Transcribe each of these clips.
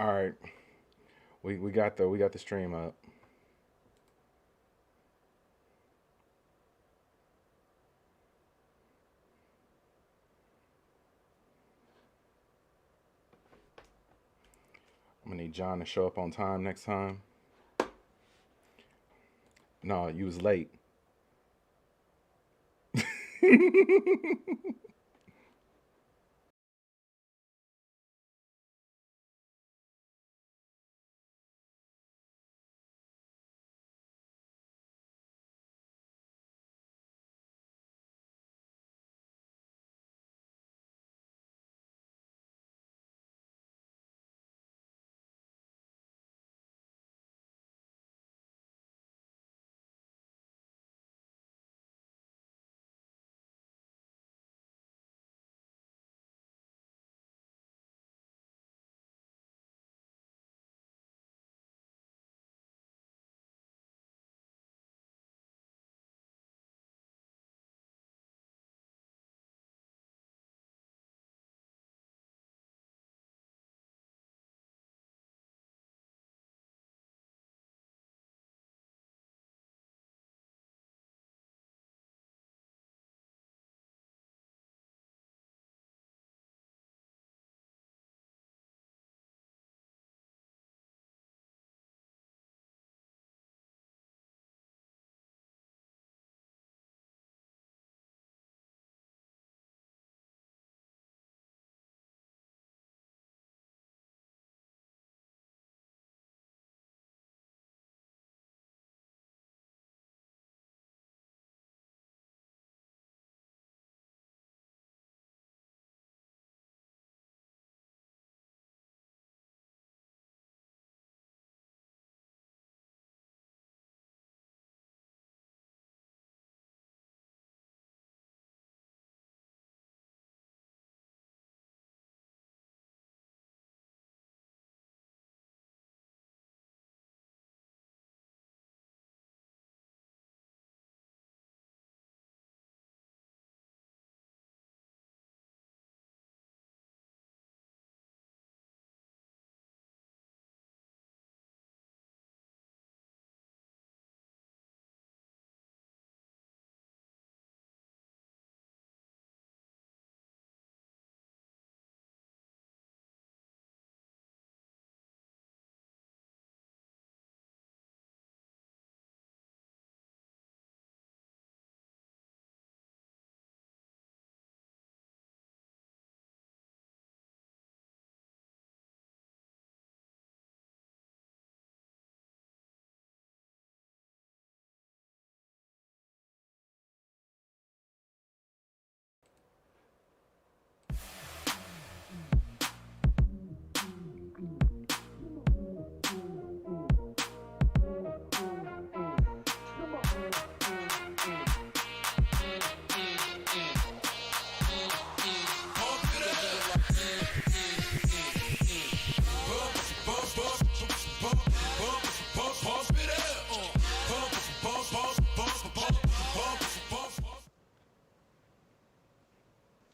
All right, we got the stream up. I'm gonna need John to show up on time next time. No, you was late.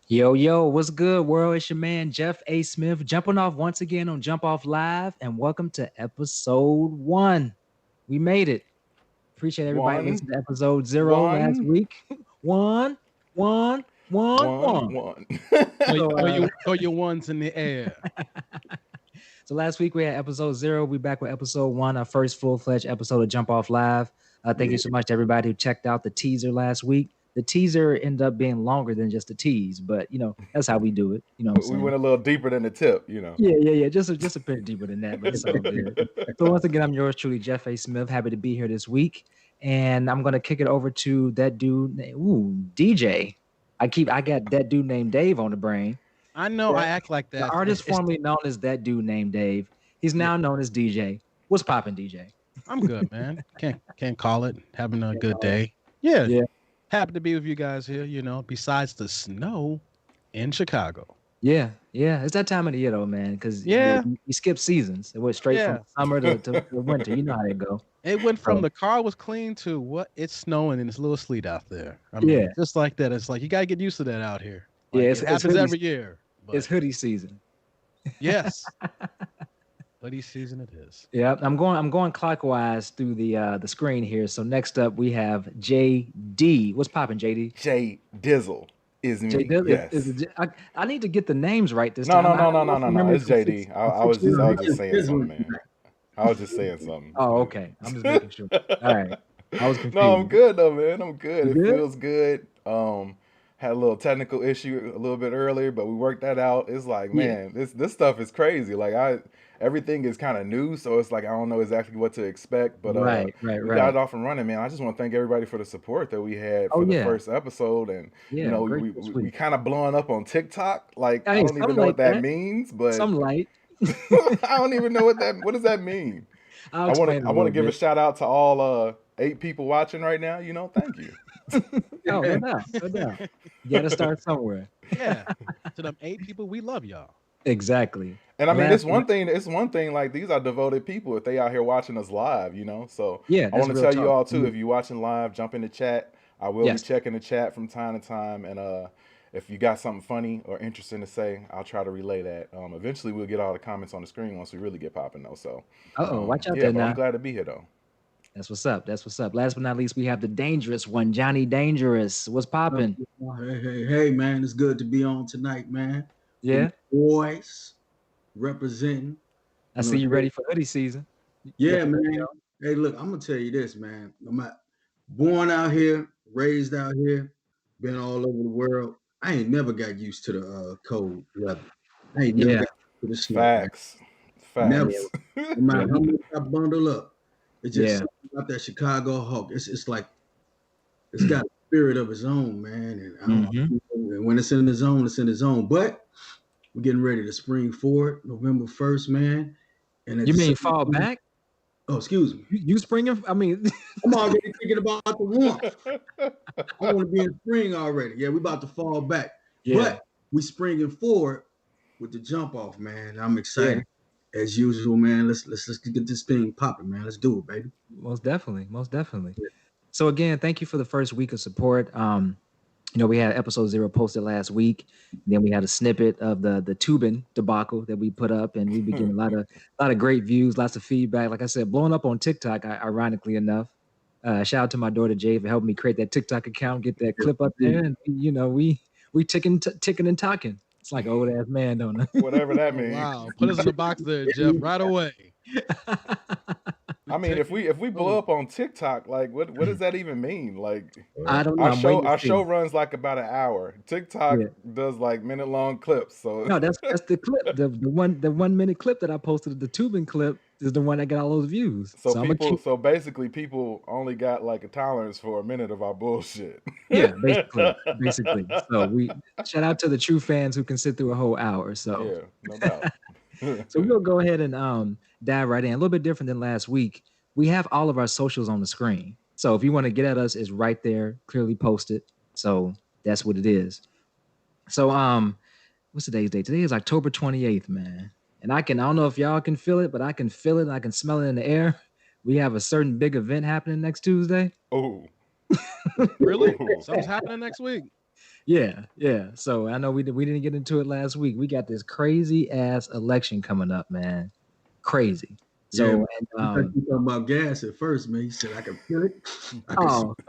Yo, yo, what's good, world? It's your man, Jeff A. Smith, jumping off once again on Jump Off Live, and welcome to episode 1. We made it. Appreciate everybody One, listening to episode 0 last one, week. One, one, one, one, one. one. So, Throw your ones in the air. so last week we had episode 0. We back with episode 1, our first full-fledged episode of Jump Off Live. Thank you so much to everybody who checked out the teaser last week. The teaser ended up being longer than just a tease, but that's how we do it. You know what I'm We saying? went a little deeper than the tip. Yeah. Just a bit deeper than that, but it's all good. So once again, I'm yours truly, Jeff A. Smith. Happy to be here this week, and I'm gonna kick it over to that dude. DJ. I got that dude named Dave on the brain. I know I act like The that. artist formerly known as that dude named Dave. He's now known as DJ. What's poppin', DJ? I'm good, man. Can't call it. Having a good day. Yeah. Yeah. Happy to be with you guys here, besides the snow in Chicago. Yeah. It's that time of the year though, man, because Yeah. you skip seasons. It went straight from summer to winter. You know how they go. It went from Oh. the car was clean to what it's snowing and it's a little sleet out there. I mean, Yeah. just like that. It's like you gotta get used to that out here. Yeah, Like, it's it happens hoodie- every year. But It's hoodie season. yes. Hoodie season it is. Yeah, I'm going clockwise through the screen here. So next up we have JD. What's popping, JD? J Dizzle is me. JD is Yes. it, I need to get the names right this No, time. no, I no, have no, a no, no, muscle no. memory It's for six, JD. for six I years. was just saying something, man. I was just saying something. Oh, okay. I'm just making sure. All right. I was No, I'm confused. good though, man. I'm good. You It good? feels good. Had a little technical issue a little bit earlier, but we worked that out. It's like, Yeah. man, this stuff is crazy. Everything is kind of new, so it's like I don't know exactly what to expect. But Right, we got right. it off and running, man. I just want to thank everybody for the support that we had Oh for the yeah. first episode, and Yeah, great we, this we week. kind of blowing up on TikTok. Like I Hey, don't even something know like what that that. means, but Some light. I don't even know what does that mean. I'll explain I a want to little give a bit. shout out to all 8 people watching right now. Thank you. Oh, no doubt. No doubt. You gotta start somewhere. Yeah. To them 8 people, we love y'all. Exactly. And I And mean, last but It's one thing. Like these are devoted people if they out here watching us live. So yeah, I that's want to real tell you talk. all too. If you're watching live, jump in the chat. I will be Yes. checking the chat from time to time, and if you got something funny or interesting to say, I'll try to relay that. Eventually, we'll get all the comments on the screen once we really get popping, though. So, Uh-oh, watch out yeah, there but I'm now. glad to be here, though. That's what's up. That's what's up. Last but not least, we have the dangerous one, Johnny Dangerous. What's popping? Hey, man, it's good to be on tonight, man. With Yeah. my boys representing. I see you ready for hoodie season. Yeah, man. Hey, look, I'm gonna tell you this, man. I'm born out here, raised out here, been all over the world. I ain't never got used to the cold weather. I ain't never Yeah. got used to the snow, man. Facts. Never. Facts. No matter how much I bundle up, it's just Yeah. something about that Chicago Hawk. It's like it's got a spirit of its own, man. And I don't, Mhm. and when it's in the zone, it's in the zone. But we're getting ready to spring forward, November 1st, man. And at You the mean same fall time, back? oh, excuse me. You springing? I mean, I'm already thinking about the warmth. I want to be in spring already. Yeah, we about to fall back. yeah. But we springing forward with the jump off, man. I'm Yeah. excited. As usual, man. Let's get this thing popping, man. Let's do it, baby. Most definitely. Most definitely. Yeah. So again, thank you for the first week of support. We had episode 0 posted last week. Then we had a snippet of the tubing debacle that we put up, and we've been getting a lot of great views, lots of feedback. Like I said, blowing up on TikTok, ironically enough. Shout out to my daughter Jay for helping me create that TikTok account, get that clip up there, and we ticking and talking. It's like old ass man, don't it? Whatever that Oh, means. wow. Put us in the box there, Jeff, right away. I mean, if we blow up on TikTok, like what does that even mean? Like I don't know. I'm waiting to our see. show runs like about an hour. TikTok Yeah. does like minute-long clips. So No, that's the clip. The 1 minute clip that I posted, the tubing clip, is the one that got all those views. so I'm gonna people keep. so basically people only got like a tolerance for a minute of our bullshit. Yeah, basically. So we shout out to the true fans who can sit through a whole hour. So Yeah, no doubt. so we'll go ahead and dive right in. A little bit different than last week. We have all of our socials on the screen. So if you want to get at us, it's right there, clearly posted. So that's what it is. So what's today's date? Today is October 28th, man. And I don't know if y'all can feel it, but I can feel it. I can smell it in the air. We have a certain big event happening next Tuesday. Oh. Really? Ooh. Something's happening next week. Yeah. So I know we didn't get into it last week. We got this crazy ass election coming up, man. Crazy. So Yeah, and I thought you talking about gas at first, man. You said I can feel it. I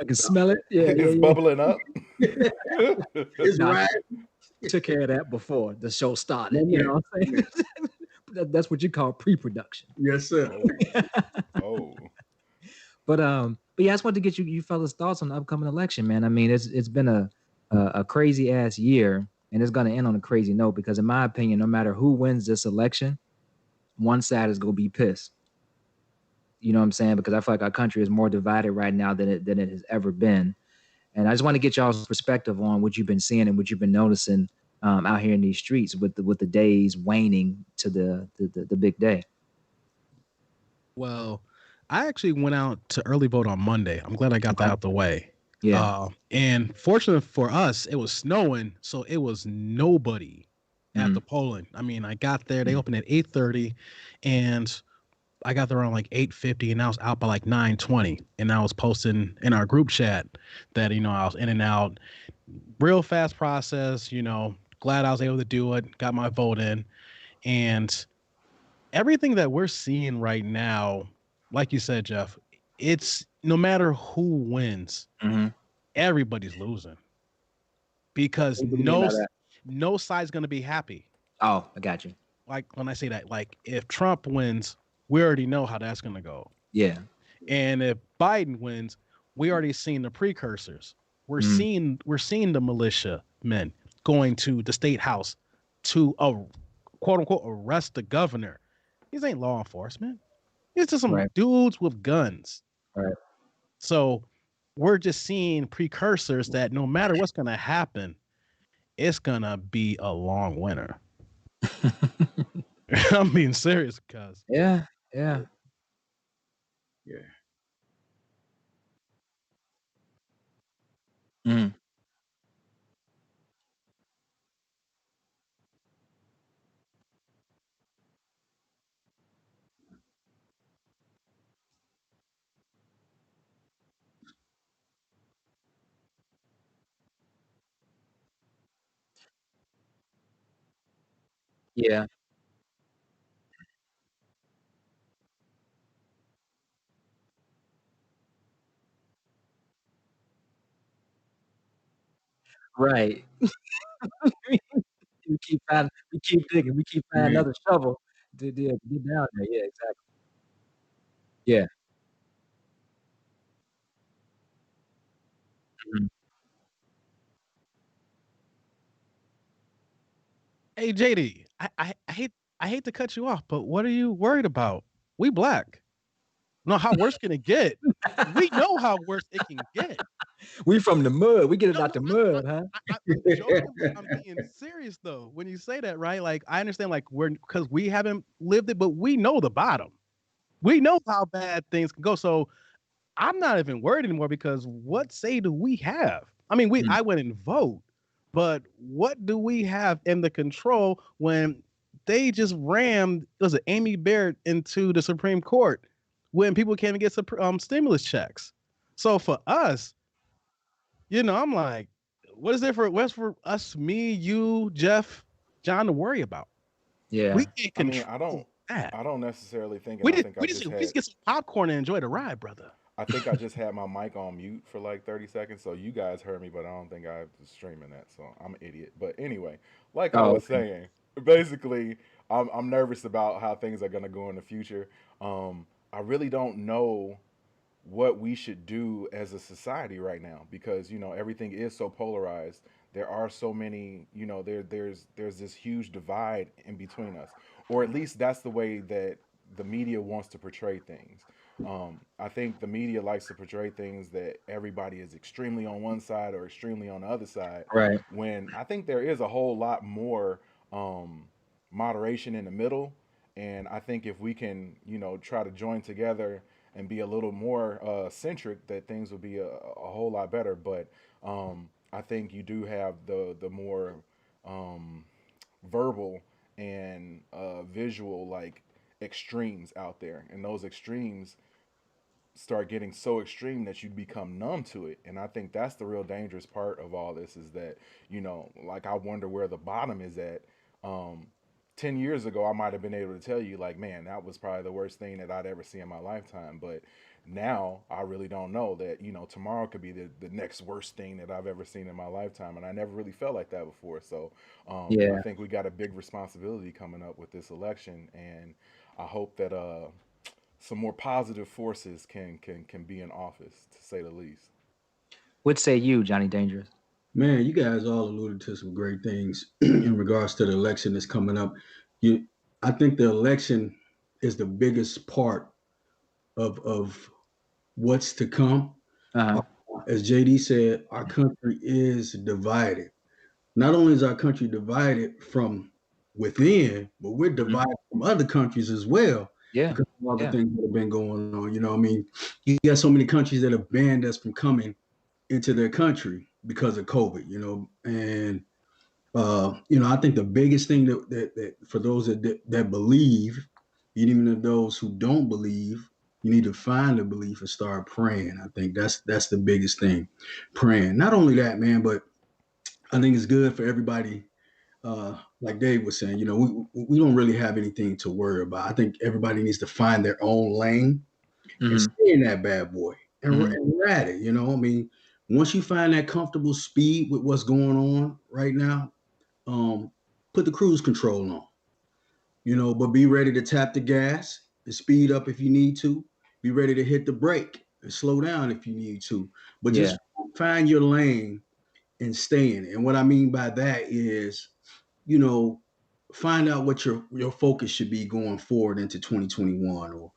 can smell it. Yeah, It's bubbling up. It's Nah, right. took care of that before the show started. Yeah. You know what I'm saying? That's what you call pre-production. Yes, sir. Oh. But yeah, I just wanted to get you fellas' thoughts on the upcoming election, man. I mean, it's been a crazy ass year, and it's gonna end on a crazy note because, in my opinion, no matter who wins this election, one side is gonna be pissed. You know what I'm saying? Because I feel like our country is more divided right now than it has ever been. And I just want to get y'all's perspective on what you've been seeing and what you've been noticing out here in these streets with the days waning to the big day. Well, I actually went out to early vote on Monday. I'm glad I got that out the way. Yeah. And fortunately for us, it was snowing, so it was nobody at the polling. I mean, I got there, they opened at 8:30, and I got there around like 8:50, and I was out by like 9:20. And I was posting in our group chat that, I was in and out. Real fast process, glad I was able to do it, got my vote in. And everything that we're seeing right now, like you said, Jeff, it's no matter who wins, everybody's losing because What do you mean by that? no side's going to be happy. Oh, I got you. Like when I say that, like if Trump wins, we already know how that's going to go. Yeah. And if Biden wins, we already seen the precursors. We're seeing the militia men going to the state house to quote unquote arrest the governor. These ain't law enforcement. These just some dudes with guns. Right. So we're just seeing precursors that no matter what's gonna happen, it's gonna be a long winter. I'm being serious, cuz. Yeah. Yeah. Mm. Yeah. Right. We keep digging, we keep finding Man, another shovel to get down there. Yeah, exactly. Yeah. Mhm. Hey JD, I hate to cut you off, but what are you worried about? We black. No, how worse can it get? We know how worse it can get. We from the mud. We get it No, out the mud, huh? I'm joking, but I'm being serious though. When you say that, right? Like I understand, like we're because we haven't lived it, but we know the bottom. We know how bad things can go. So I'm not even worried anymore because what say do we have? I mean, Mm. I went and vote, but what do we have in the control when they just rammed was it Amy Barrett into the Supreme Court when people can't even get stimulus checks? So for us, I'm like, what's for us, me, you, Jeff, John to worry about? Yeah. We can't I mean, control that. I don't necessarily think, and I think We just get some popcorn and enjoy the ride, brother. I think I just had my mic on mute for like 30 seconds, so you guys heard me, but I don't think I was streaming that, so I'm an idiot. But anyway, like I Oh, was okay. saying, basically, I'm nervous about how things are gonna go in the future. I really don't know what we should do as a society right now because everything is so polarized. There are so many, there's this huge divide in between us, or at least that's the way that the media wants to portray things. I think the media likes to portray things that everybody is extremely on one side or extremely on the other side, Right. when I think there is a whole lot more moderation in the middle. And I think if we can, try to join together and be a little more centric, that things would be a whole lot better. But I think you do have the more um, verbal and visual like extremes out there, and those extremes start getting so extreme that you become numb to it. And I think that's the real dangerous part of all this, is that like, I wonder where the bottom is at. um 10 years ago I might have been able to tell you, like, man, that was probably the worst thing that I'd ever see in my lifetime. But now I really don't know that, tomorrow could be the next worst thing that I've ever seen in my lifetime, and I never really felt like that before. So I Yeah. think we got a big responsibility coming up with this election, and I hope that some more positive forces can be in office, to say the least. What say you, Johnny Dangerous? man, you guys all alluded to some great things in regards to the election that's coming up. You, I think the election is the biggest part of what's to come. Uh, Uh-huh. As JD said, our country is divided. Not only is our country divided from within, but we're Mhm. divided from other countries as well Yeah. because of all the Yeah. things that have been going on. I mean, you got so many countries that have banned us from coming into their country because of COVID, and I think the biggest thing that for those that believe, even those who don't believe, you need to find a belief and start praying. I think that's the biggest thing, praying. Not only that, man, but I think it's good for everybody like Dave was saying, we don't really have anything to worry about. I think everybody needs to find their own lane and Mhm. stay in that bad boy Mhm. and ride it. I mean, once you find that comfortable speed with what's going on right now, put the cruise control on. But be ready to tap the gas and speed up if you need to. Be ready to hit the brake and slow down if you need to. But Yeah. just find your lane and stay in it. And what I mean by that is, you know, find out what your focus should be going forward into 2021. Or,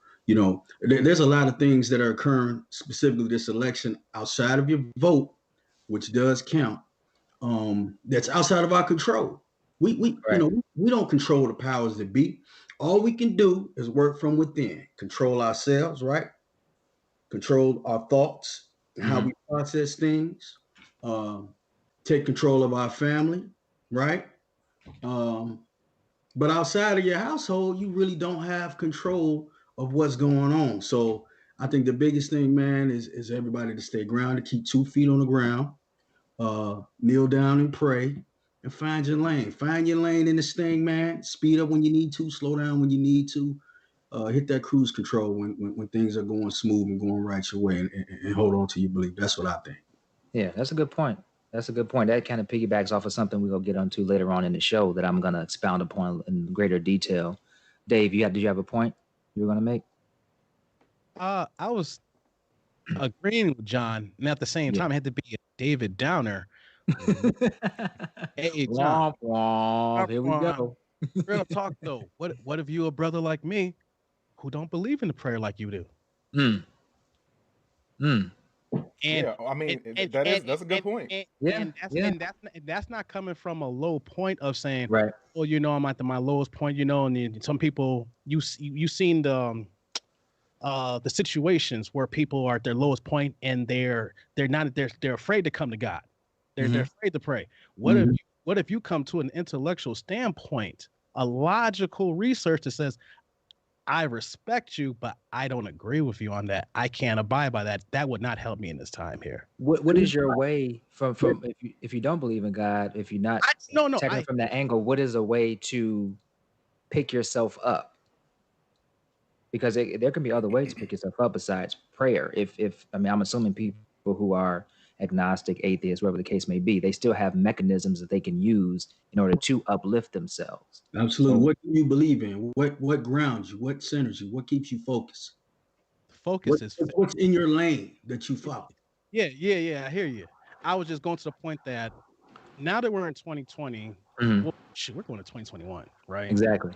there's a lot of things that are occurring, specifically this election, outside of your vote, which does count. That's outside of our control. Right. We don't control the powers that be. All we can do is work from within, control ourselves, right? Control our thoughts and how Mhm. we process things. Um, take control of our family, right? Um, but outside of your household, you really don't have control of what's going on. So I think the biggest thing, man, is everybody to stay grounded, keep 2 feet on the ground, kneel down and pray, and find your lane. Find your lane in this thing, man. Speed up when you need to, slow down when you need to. Hit that cruise control when things are going smooth and going right your way, and hold on to your belief. That's what I think. Yeah, that's a good point. That's a good point. That kind of piggybacks off of something we're gonna get onto later on in the show that I'm gonna expound upon in greater detail. Dave, did you have a point you were gonna make? I was agreeing with John, and at the same Yeah. time, I had to be a David Downer. Hey, John, Womp womp. Here we go. real talk though. What if you a brother like me who don't believe in the prayer like you do? Mm. Mm. And Yeah, I and mean and and that's a good and, point. and, Yeah. and that's Yeah. and that's and that's not coming from a low point of saying, Right. well, I'm at my lowest point, and then some people you seen the situations where people are at their lowest point and they're afraid to come to God. They're Mhm. afraid to pray. Mhm. What if you come to an intellectual standpoint, a logical research that says, I respect you, but I don't agree with you on that. I can't abide by that. That would not help me in this time here. What is your way from if you don't believe in God, if you're not No, checking from that angle, what is a way to pick yourself up? Because there can be other ways to pick yourself up besides prayer. If I mean, I'm assuming people who are agnostic, atheists, whatever the case may be, they still have mechanisms that they can use in order to uplift themselves. Absolutely. So What do you believe in? What grounds you? What centers you? What keeps you focused? focus is What's in your lane that you follow? yeah. I hear you. I was just going to the point that now that we're in 2020, Mhm. well, we're going to 2021, right? Exactly.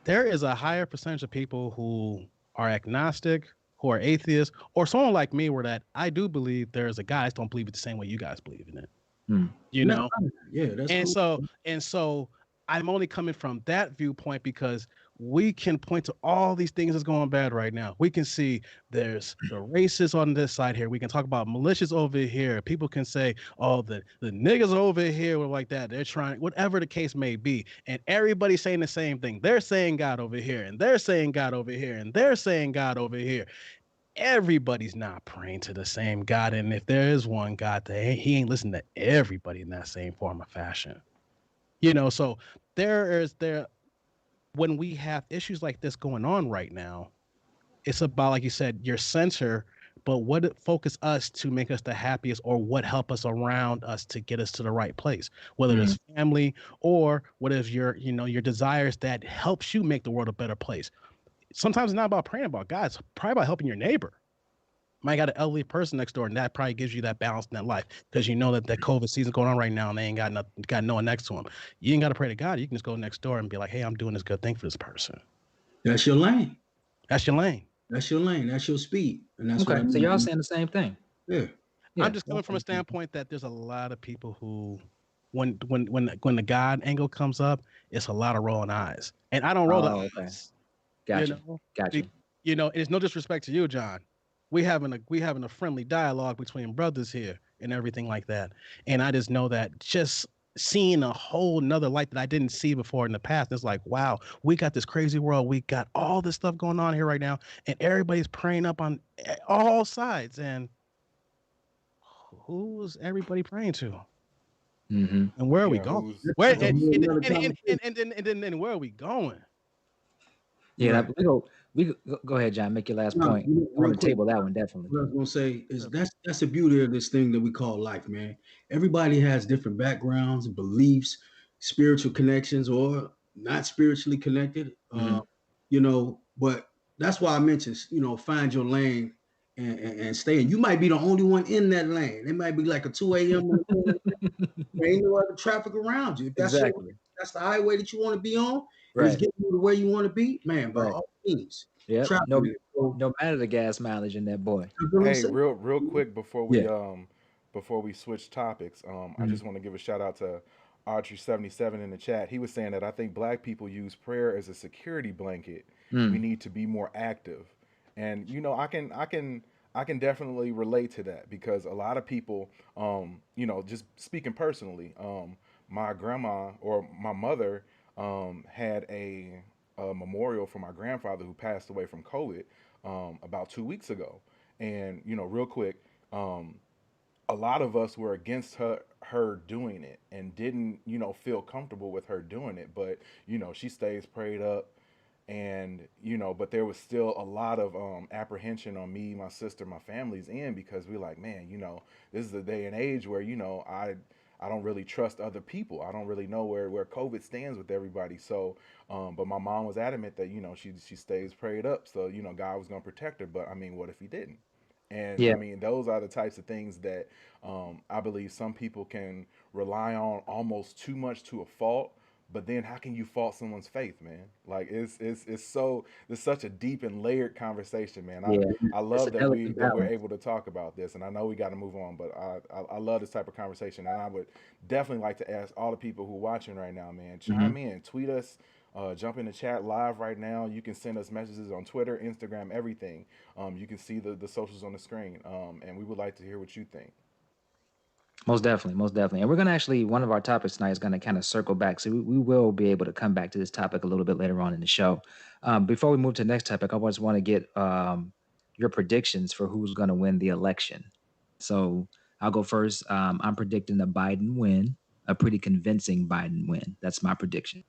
There is a higher percentage of people who are agnostic, who are atheists, or someone like me, where that I do believe there's a God. I just don't believe it the same way you guys believe in it. Mm. You No, know, yeah, that's and cool. so I'm only coming from that viewpoint because we can point to all these things that's going bad right now. We can see there's the racists on this side here. We can talk about militias over here. People can say, oh, the niggas over here were like that. They're trying, whatever the case may be. And everybody's saying the same thing. They're saying God over here, and they're saying God over here, and they're saying God over here. Everybody's not praying to the same God. And if there is one God, he ain't listening to everybody in that same form of fashion. So there when we have issues like this going on right now, it's about, like you said, your center, but what it focus us to make us the happiest, or what help us around us to get us to the right place, whether Mm. it's family or what is your desires that helps you make the world a better place. Sometimes it's not about praying about God, it's probably about helping your neighbor. Might got an elderly person next door, and that probably gives you that balance in that life, because you know that COVID season's going on right now, and they ain't got no one next to them. You ain't got to pray to God. You can just go next door and be like, "Hey, I'm doing this good thing for this person." That's your lane. That's your lane. That's your lane. That's your speed, and that's what Okay. I So y'all mean. saying the same thing. Yeah, I'm Yeah. just coming from a standpoint that there's a lot of people who, when the God angle comes up, it's a lot of rolling eyes, and I don't roll the Oh, okay. eyes. You Gotcha. know, Gotcha. it's no disrespect to you, John. We having a friendly dialogue between brothers here and everything like that. And I just know that just seeing a whole nother light that I didn't see before in the past. It's like, wow, we got this crazy world. We got all this stuff going on here right now, and everybody's praying up on all sides. And who is everybody praying to? Mm-hmm. And where are we Yeah, going? who's Where That's a whole nother conversation. and then where are we going? Yeah, Right. go ahead, John. Make your last No, point. I real want to quick. table that one definitely. What I was gonna say is that's the beauty of this thing that we call life, man. Everybody has different backgrounds, beliefs, spiritual connections, or not spiritually connected. Mhm. But that's why I mentioned, find your lane and stay in. You might be the only one in that lane. It might be like a 2 a.m. in the morning. There ain't no other traffic around you. If Exactly. that's the highway that you want to be on, and it's Right. getting you to where you want to be, man, by Right. all means, Yep. travel No, it. So, no matter the gas mileage in that boy. you know what I'm Hey, saying? real quick Yeah. before we switch topics, I Mhm. just want to give a shout out to Archery77 in the chat. He was saying that I think black people use prayer as a security blanket. We Mm. need to be more active. And I can definitely relate to that because a lot of people just speaking personally, my grandma or my mother had a memorial for my grandfather who passed away from COVID about 2 weeks ago. And real quick, um, a lot of us were against her doing it and didn't feel comfortable with her doing it. But she stays prayed up, and but there was still a lot of apprehension on me, my sister, my family's end because we're like, man, this is a day and age where I don't really trust other people. I don't really know where COVID stands with everybody. So, but my mom was adamant that she stays prayed up, so God was gonna protect her. But I mean, what if He didn't? And Yeah. I mean, those are the types of things that I believe some people can rely on almost too much to a fault. But then, how can you fault someone's faith, man? Like it's such a deep and layered conversation, man. I Yeah. I It's a love that delicate we're balance. able to talk about this, and I know we got to move on, but I love this type of conversation, and I would definitely like to ask all the people who are watching right now, man, Hmm. chime in, tweet us, jump in the chat live right now. You can send us messages on Twitter, Instagram, everything. You can see the socials on the screen, and we would like to hear what you think. Most definitely, most definitely. And we're gonna actually one of our topics tonight is gonna kind of circle back. So we will be able to come back to this topic a little bit later on in the show. Before we move to the next topic, I just want to get your predictions for who's gonna win the election. So I'll go first. I'm predicting a Biden win, a pretty convincing Biden win. That's my prediction.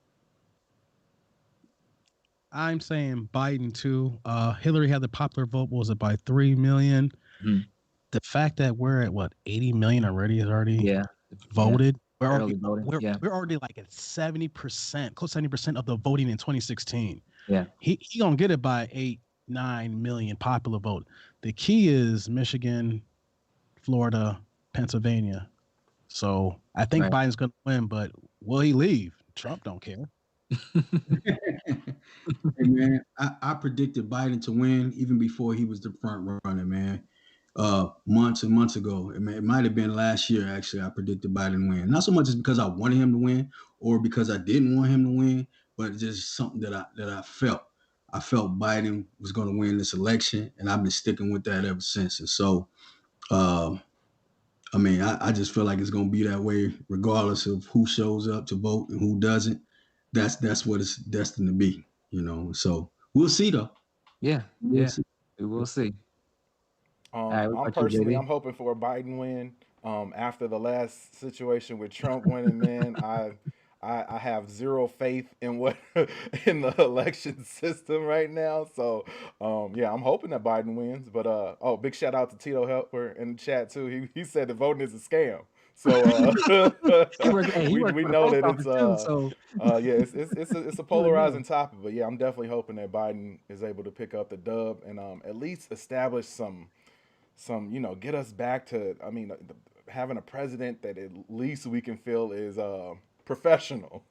I'm saying Biden too. Hillary had the popular vote. What was it by 3 million? Mhm. The fact that we're at what 80 million already is already Yeah, yeah. voted. We're Early already voting. Yeah, we're already like at 70%, close to 70% of the voting in 2016. yeah. He gonna get it by 8-9 million popular vote. The key is Michigan, Florida, Pennsylvania. So I think Right. Biden's gonna win, but will he leave? Trump don't care. Hey man, I predicted Biden to win even before he was the front runner, man. Months and months ago. It might have been last year actually. I predicted Biden win. Not so much as because I wanted him to win or because I didn't want him to win, but just something that I felt. I felt Biden was going to win this election, and I've been sticking with that ever since. And so, uh, I mean, I just feel like it's going to be that way, regardless of who shows up to vote and who doesn't. That's what it's destined to be, So we'll see, though. Yeah, We'll yeah. see. We will see. All right, what I'm about you, personally, JB? I'm hoping for a Biden win. After the last situation with Trump winning, man, I have zero faith in what in the election system right now. So, yeah, I'm hoping that Biden wins. But oh, big shout out to Tito Helper in the chat too. He said the voting is a scam. So He worked we for the know post that it's office too, so yeah, it's a he would polarizing know. topic. But yeah, I'm definitely hoping that Biden is able to pick up the dub and at least establish some get us back to having a president that at least we can feel is professional.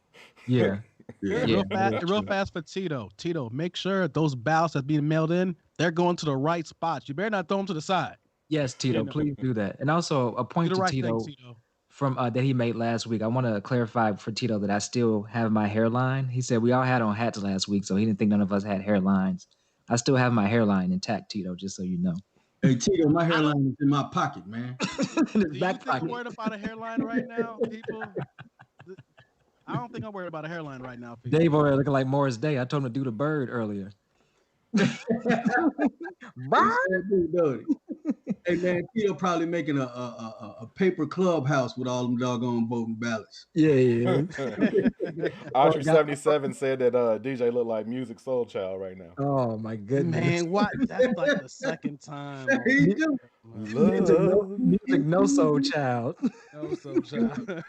Yeah, Yeah. yeah, that is Real true. fast for Tito. Tito, make sure those ballots that's being mailed in, they're going to the right spots. You better not throw them to the side. Yes, You Tito, know, please do that. And also a do point the to right thing, Tito Tito. from that he made last week. I want to clarify for Tito that I still have my hairline. He said we all had on hats last week, so he didn't think none of us had hairlines. I still have my hairline intact, Tito, just so you know. Hey Tito, my I don't. hairline is in my pocket, man. In his Do you back think I'm pocket. worried about a hairline right now, people? I don't think I'm worried about a hairline right now, Dave people. over there looking like Morris Day. I told him to do the bird earlier. He Bird? said, dude, don't he? Hey man, Tito probably making a paper clubhouse with all them doggone voting ballots. Yeah. Archery 77 said that DJ looked like Music Soul Child right now. Oh my goodness. Man, what? That's like the second time. He do. Music no soul child. No, so child.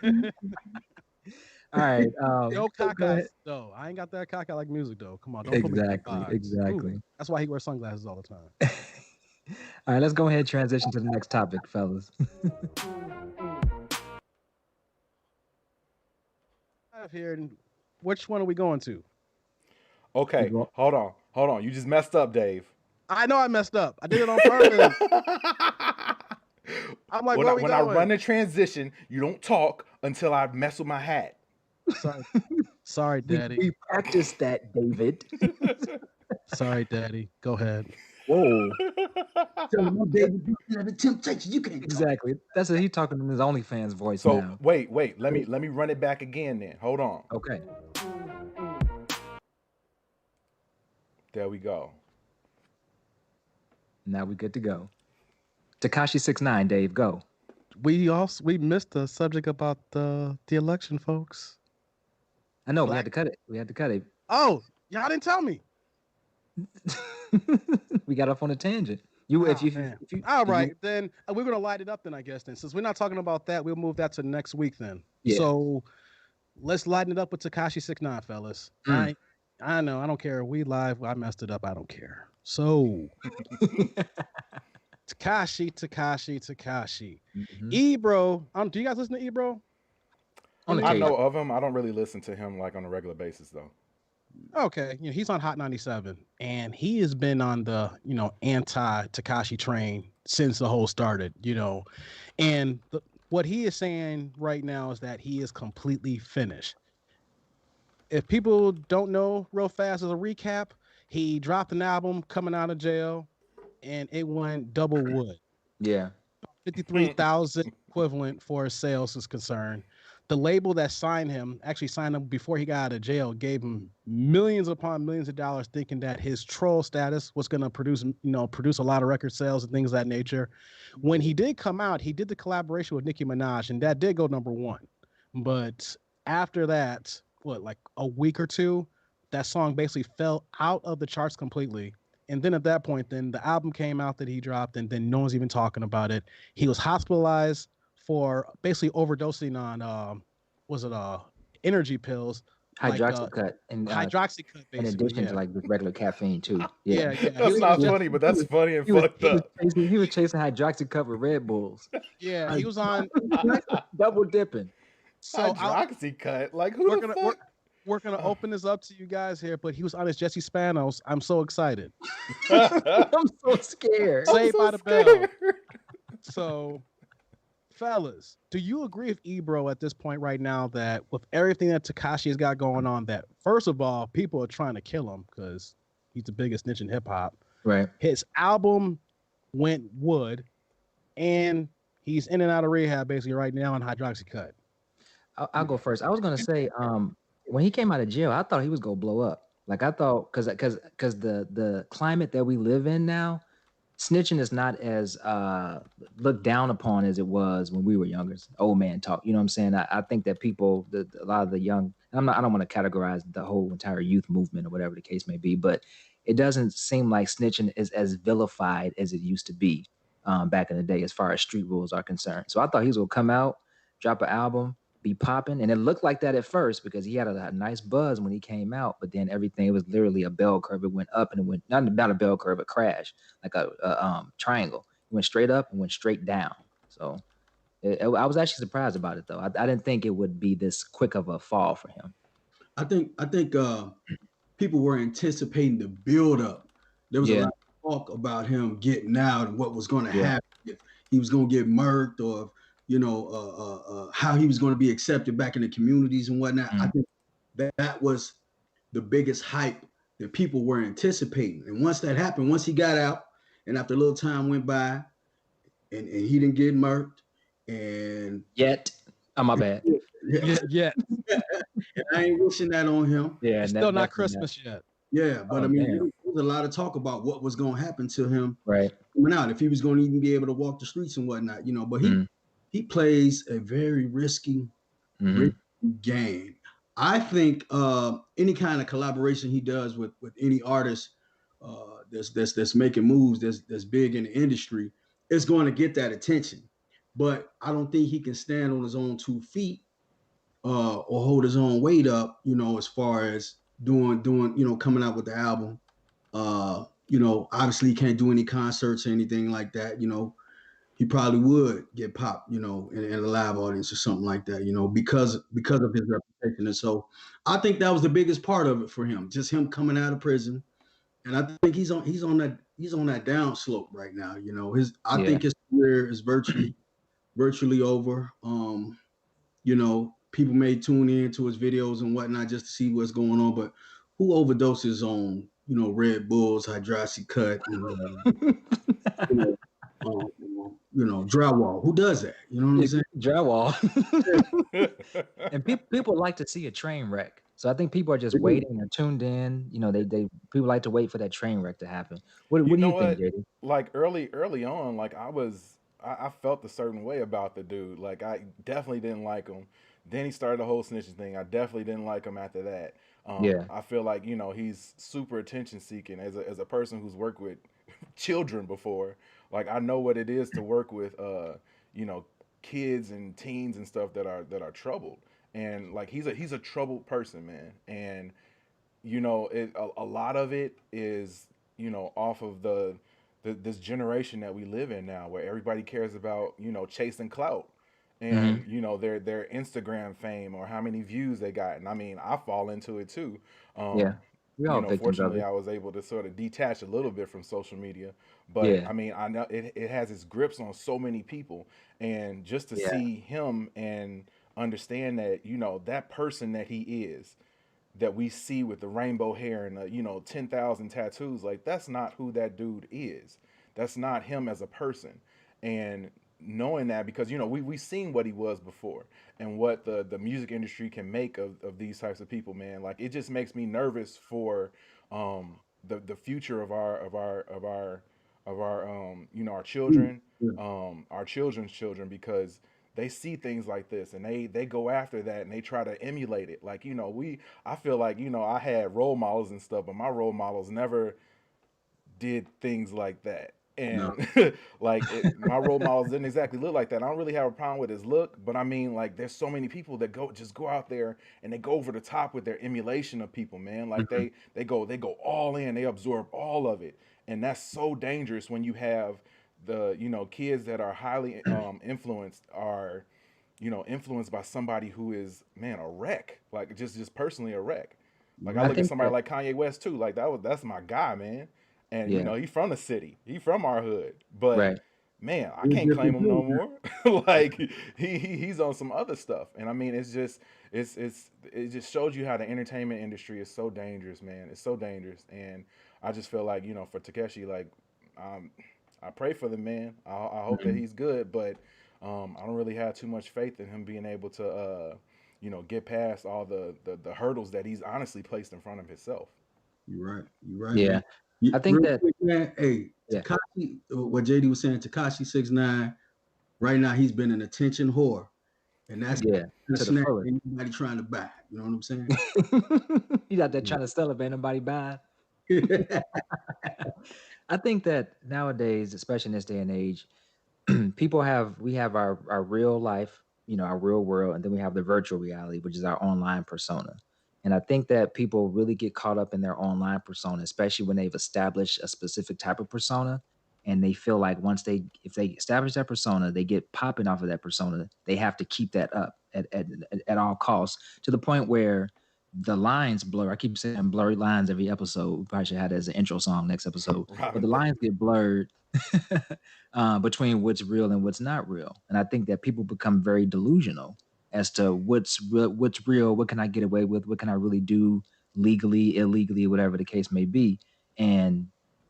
All right. No go caca ahead. though. I ain't got that caca like music though. Come on, don't put me in that box. Exactly. Ooh, that's why he wears sunglasses all the time. All right, let's go ahead and transition to the next topic, fellas. I have here, which one are we going to? Okay, hold on. You just messed up, Dave. I know I messed up. I did it on purpose. I'm like, when I run the transition, you don't talk until I mess with my hat. Sorry, Daddy. We practiced that, David. Sorry, Daddy. Go ahead. Whoa. Tell him, David, you have a temptation. You can't Exactly. That's what he's talking in his OnlyFans voice So now. wait. Let me run it back again then. Hold on. Okay. There we go. Now we're good to go. Tekashi 6ix9ine, Dave, go. We missed the subject about the election, folks. I know we had to cut it. Oh, y'all didn't tell me. We got off on a tangent. All right, then we're gonna light it up then, I guess. Then since we're not talking about that, we'll move that to next week then. Yeah. So let's lighten it up with Tekashi 6ix9ine, fellas. I know, I don't care. We live. I messed it up. I don't care. So Tekashi. Mm-hmm. Ebro. Do you guys listen to Ebro? I know of him. I don't really listen to him like on a regular basis though. Okay, he's on Hot 97, and he has been on the anti-Tekashi train since the whole started. And what he is saying right now is that he is completely finished. If people don't know, real fast as a recap, he dropped an album coming out of jail, and it went double wood. Yeah, 53,000 equivalent for his sales is concerned. The label that actually signed him before he got out of jail, gave him millions upon millions of dollars, thinking that his troll status was going to produce a lot of record sales and things of that nature. When he did come out, he did the collaboration with Nicki Minaj, and that did go number one. But after that, like a week or two, that song basically fell out of the charts completely. And then at that point, then the album came out that he dropped, and then no one's even talking about it. He was hospitalized for basically overdosing on energy pills, hydroxycut hydroxycut, basically, in addition to like regular caffeine too. Yeah. That's not funny, but that's funny and fucked up. He was chasing hydroxycut with Red Bulls. Yeah, he was on double dipping. So hydroxycut, like who the fuck? We're gonna open this up to you guys here, but he was on his Jesse Spanos. I'm so excited. I'm so scared. Saved by the Bell. So, fellas, do you agree with Ebro at this point right now that with everything that Tekashi has got going on, that first of all, people are trying to kill him because he's the biggest snitch in hip hop. Right. His album went wood, and he's in and out of rehab basically right now on hydroxycut. I'll go first. I was gonna say, when he came out of jail, I thought he was gonna blow up. Like I thought, because the climate that we live in now, snitching is not as looked down upon as it was when we were younger. Old man talk. You know what I'm saying? I think that people, a lot of the young, I don't want to categorize the whole entire youth movement or whatever the case may be, but it doesn't seem like snitching is as vilified as it used to be back in the day as far as street rules are concerned. So I thought he was gonna come out, drop an album, be popping, and it looked like that at first because he had a nice buzz when he came out, but then everything was literally a bell curve. It went up and it went not a bell curve, a crash, like a triangle. It went straight up and went straight down. So I was actually surprised about it though. I didn't think it would be this quick of a fall for him. I think people were anticipating the build up. There was a lot of talk about him getting out and what was going to happen, if he was going to get murked or how he was going to be accepted back in the communities and whatnot. I think that was the biggest hype that people were anticipating. And once that happened, once he got out and after a little time went by and he didn't get murked and my bad. Yeah. And I ain't wishing that on him. Yeah. It's still not Christmas yet. Yeah, but I mean, it was a lot of talk about what was going to happen to him Right. coming out, if he was going to even be able to walk the streets and whatnot, But he plays a very risky game. I think any kind of collaboration he does with any artist that's making moves, that's big in the industry, is going to get that attention. But I don't think he can stand on his own 2 feet or hold his own weight up, as far as doing, coming out with the album. Obviously he can't do any concerts or anything like that. He probably would get popped, in a live audience or something like that, because of his reputation. And so I think that was the biggest part of it for him, just him coming out of prison. And I think he's on that down slope right now. I think his career is virtually over. People may tune in to his videos and whatnot just to see what's going on, but who overdoses on, Red Bulls, hydroxycut, and you know, drywall? Who does that? You know what I'm saying? Drywall. And people like to see a train wreck. So I think people are just waiting or tuned in. They people like to wait for that train wreck to happen. What You do know you think, what? JD? Like early on, like I felt a certain way about the dude. Like I definitely didn't like him. Then he started the whole snitching thing. I definitely didn't like him after that. Yeah. I feel like he's super attention seeking as a person who's worked with children before. Like I know what it is to work with you know kids and teens and stuff that are troubled. And like he's a troubled person, man. And a lot of it is off of this generation that we live in now, where everybody cares about chasing clout and their Instagram fame or how many views they got. And I mean, I fall into it too. Yeah. We all victims of Fortunately, it. I was able to sort of detach a little bit from social media, but Yeah. I mean, I know it has its grips on so many people, and just to Yeah. see him and understand that that person that he is, that we see with the rainbow hair and 10,000 tattoos, like that's not who that dude is. That's not him as a person. And knowing that, because we've seen what he was before and what the music industry can make of these types of people, man. Like it just makes me nervous for the future of our our children, Yeah. our children's children, because they see things like this and they go after that and they try to emulate it. Like I feel like I had role models and stuff, but my role models never did things like that. No. And my role models didn't exactly look like that. I don't really have a problem with his look, but I mean, like, there's so many people that go out there and they go over the top with their emulation of people, man. Like they go all in, they absorb all of it, and that's so dangerous when you have the kids that are highly influenced are influenced by somebody who is, man, a wreck, like just personally a wreck. Like I I look at think somebody that like Kanye West too. Like that's my guy, man. And yeah, he's from the city. He from our hood. But right. man, I It's can't claim different him no too. more. Like he's on some other stuff. And I mean, it just shows you how the entertainment industry is so dangerous, man. It's so dangerous. And I just feel like for Takeshi, like um, I pray for the man. I hope that Mhm. he's good, but I don't really have too much faith in him being able to get past all the hurdles that he's honestly placed in front of himself. You're right, man. Yeah. I think Real that quick, man. Hey, yeah, Tekashi, what JD was saying, Tekashi 6ix9ine, right now he's been an attention whore, and that's yeah, the to the snack fullest. anybody trying to buy. You know what I'm saying? He's out there trying to sell it, but ain't nobody buying. I think that nowadays, especially in this day and age, we have our real life, our real world, and then we have the virtual reality, which is our online persona. And I think that people really get caught up in their online persona, especially when they've established a specific type of persona, and they feel like if they establish that persona, they get popping off of that persona, they have to keep that up at all costs, to the point where the lines blur. I keep saying blurry lines every episode. We probably should have that as an intro song next episode. But Robin the Thicke. lines get blurred between what's real and what's not real. And I think that people become very delusional as to what's real, what can I get away with, what can I really do legally, illegally, whatever the case may be. And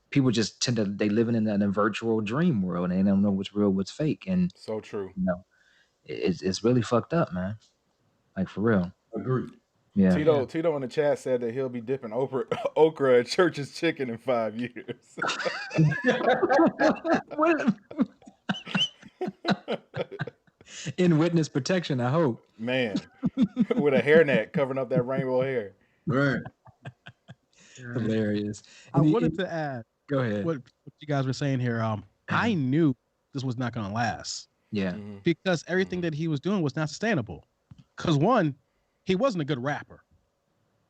people just tend to they living in a virtual dream world and they don't know what's real, what's fake. And So true. it's really fucked up, man. Like for real. Agree. Yeah. Tito in the chat said that he'll be dipping okra at church's chicken in 5 years. What- In witness protection, I hope. Man, with a hairnet covering up that rainbow hair. Right. Hilarious. I wanted to add Go ahead. what you guys were saying here. I knew this was not going to last Yeah. because everything that he was doing was not sustainable. Because one, he wasn't a good rapper.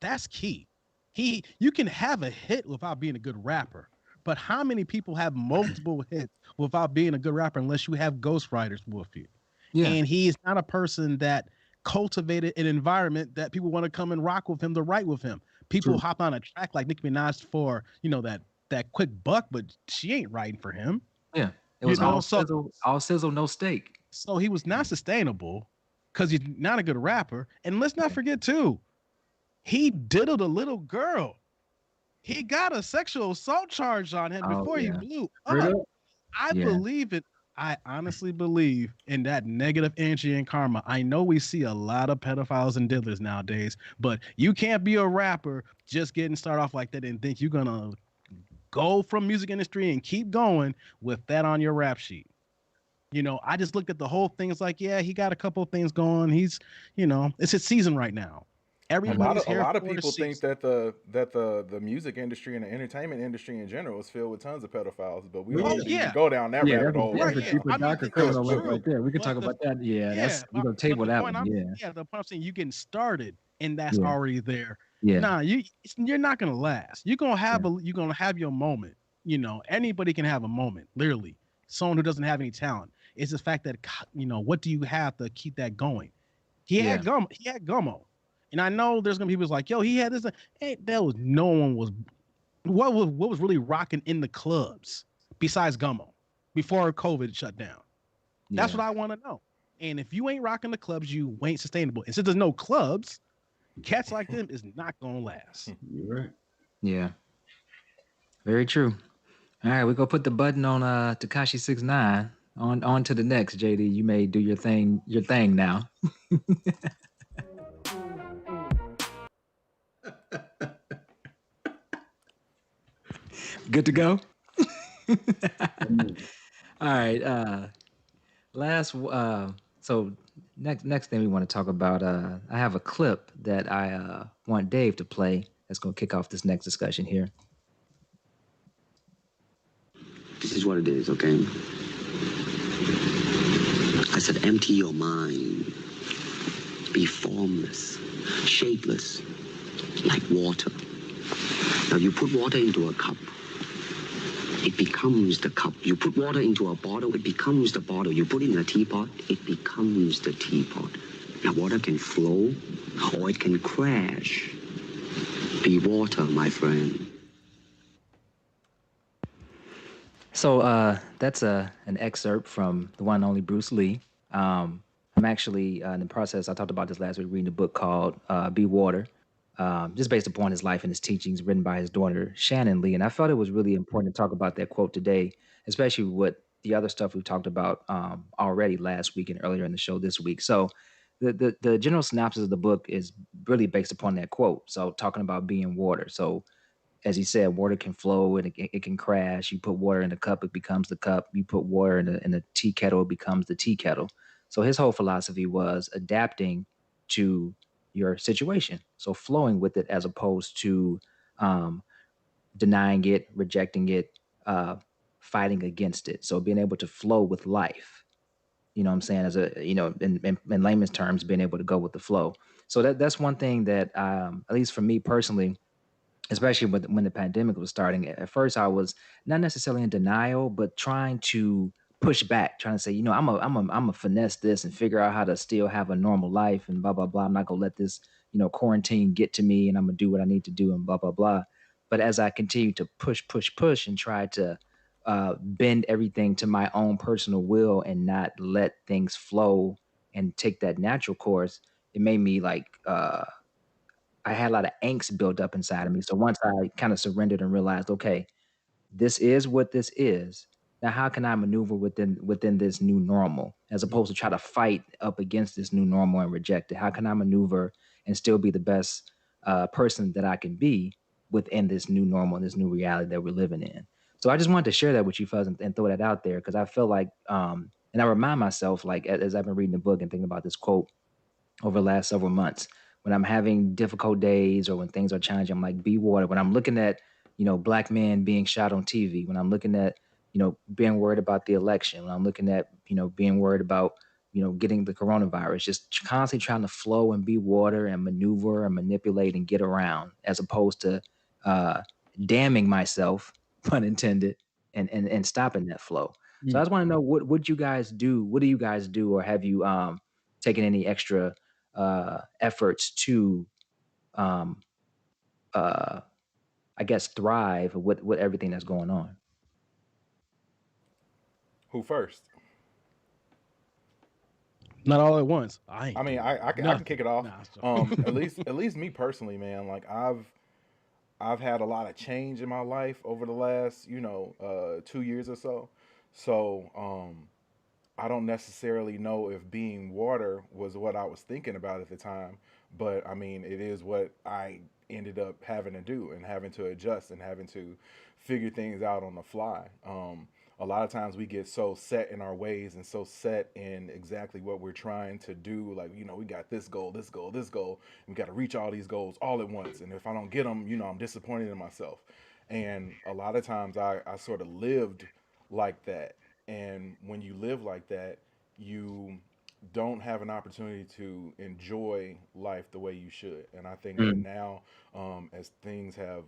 That's key. You can have a hit without being a good rapper, but how many people have multiple hits without being a good rapper unless you have ghostwriters with you? Yeah. And he's not a person that cultivated an environment that people want to come and rock with him to write with him. People hop on a track like Nicki Minaj for, that quick buck, but she ain't writing for him. Yeah. It was all sizzle, no steak. So he was not sustainable because he's not a good rapper. And let's not forget too, he diddled a little girl. He got a sexual assault charge on him before he blew up. I believe it. I honestly believe in that negative energy and karma. I know we see a lot of pedophiles and diddlers nowadays, but you can't be a rapper just getting started off like that and think you're gonna go from music industry and keep going with that on your rap sheet. I just looked at the whole thing. It's like, yeah, he got a couple of things going. He's, it's his season right now. A lot of people think that the music industry and the entertainment industry in general is filled with tons of pedophiles, but we don't need to go down that rabbit hole. That's a deeper, darker criminal look right there. We could talk about that. Yeah, we're gonna table that one. The point I'm saying, you getting started and that's already there. Yeah. Nah, you're not gonna last. You're gonna have your moment. Anybody can have a moment. Literally, someone who doesn't have any talent. It's the fact that what do you have to keep that going? He had Gummo. And I know there's gonna be people like, yo, he had this. Hey, no one was. What was really rocking in the clubs besides Gummo before COVID shut down? That's what I want to know. And if you ain't rocking the clubs, you ain't sustainable. And since there's no clubs, cats like them is not gonna last. You're right. Yeah. Very true. All right, we're gonna put the button on Tekashi 6ix9ine. On to the next, JD. You may do your thing now. Good to go. All right. So next thing we want to talk about. I have a clip that I want Dave to play. That's going to kick off this next discussion here. This is what it is, okay? I said, empty your mind. Be formless, shapeless, like water. Now, you put water into a cup, it becomes the cup. You put water into a bottle, it becomes the bottle. You put it in a teapot, it becomes the teapot. Now, water can flow, or it can crash. Be water, my friend. So that's an excerpt from the one and only Bruce Lee. I'm actually in the process, I talked about this last week, reading a book called Be Water, just based upon his life and his teachings, written by his daughter, Shannon Lee. And I felt it was really important to talk about that quote today, especially with the other stuff we've talked about already last week and earlier in the show this week. So the general synopsis of the book is really based upon that quote. So talking about being water. So as he said, water can flow and it can crash. You put water in a cup, it becomes the cup. You put water in a tea kettle, it becomes the tea kettle. So his whole philosophy was adapting to your situation. So flowing with it as opposed to denying it, rejecting it, fighting against it. So being able to flow with life. You know what I'm saying? As in layman's terms, being able to go with the flow. So that's one thing that, at least for me personally, especially when the pandemic was starting, at first I was not necessarily in denial, but trying to push back, trying to say, I'm a finesse this and figure out how to still have a normal life and blah, blah, blah. I'm not going to let this, quarantine get to me, and I'm going to do what I need to do and blah, blah, blah. But as I continue to push and try to bend everything to my own personal will and not let things flow and take that natural course, it made me like, I had a lot of angst built up inside of me. So once I kind of surrendered and realized, okay, this is what this is. Now, how can I maneuver within this new normal, as opposed to try to fight up against this new normal and reject it? How can I maneuver and still be the best person that I can be within this new normal, this new reality that we're living in. So I just wanted to share that with you fellas and throw that out there because I feel like, and I remind myself, like as I've been reading the book and thinking about this quote over the last several months, when I'm having difficult days or when things are challenging, I'm like, be water. When I'm looking at, black men being shot on TV, when I'm looking at, being worried about the election, when I'm looking at, being worried about, getting the coronavirus, just constantly trying to flow and be water and maneuver and manipulate and get around, as opposed to uh, damning myself, pun intended, and stopping that flow. So I just want to know what you guys do. What do you guys do, or have you taken any extra efforts to, um, uh, I guess, thrive with everything that's going on? Who first? Not all at once. I I ain't mean, doing I can kick nothing. it off. Nah, it's joking. At least me personally, man. Like I've had a lot of change in my life over the last 2 years or so. So I don't necessarily know if being water was what I was thinking about at the time, but I mean, it is what I ended up having to do and having to adjust and having to figure things out on the fly. A lot of times we get so set in our ways and so set in exactly what we're trying to do. Like, we got this goal, this goal, this goal. And we got to reach all these goals all at once. And if I don't get them, I'm disappointed in myself. And a lot of times I sort of lived like that. And when you live like that, you don't have an opportunity to enjoy life the way you should. And I think that Mm. now, as things have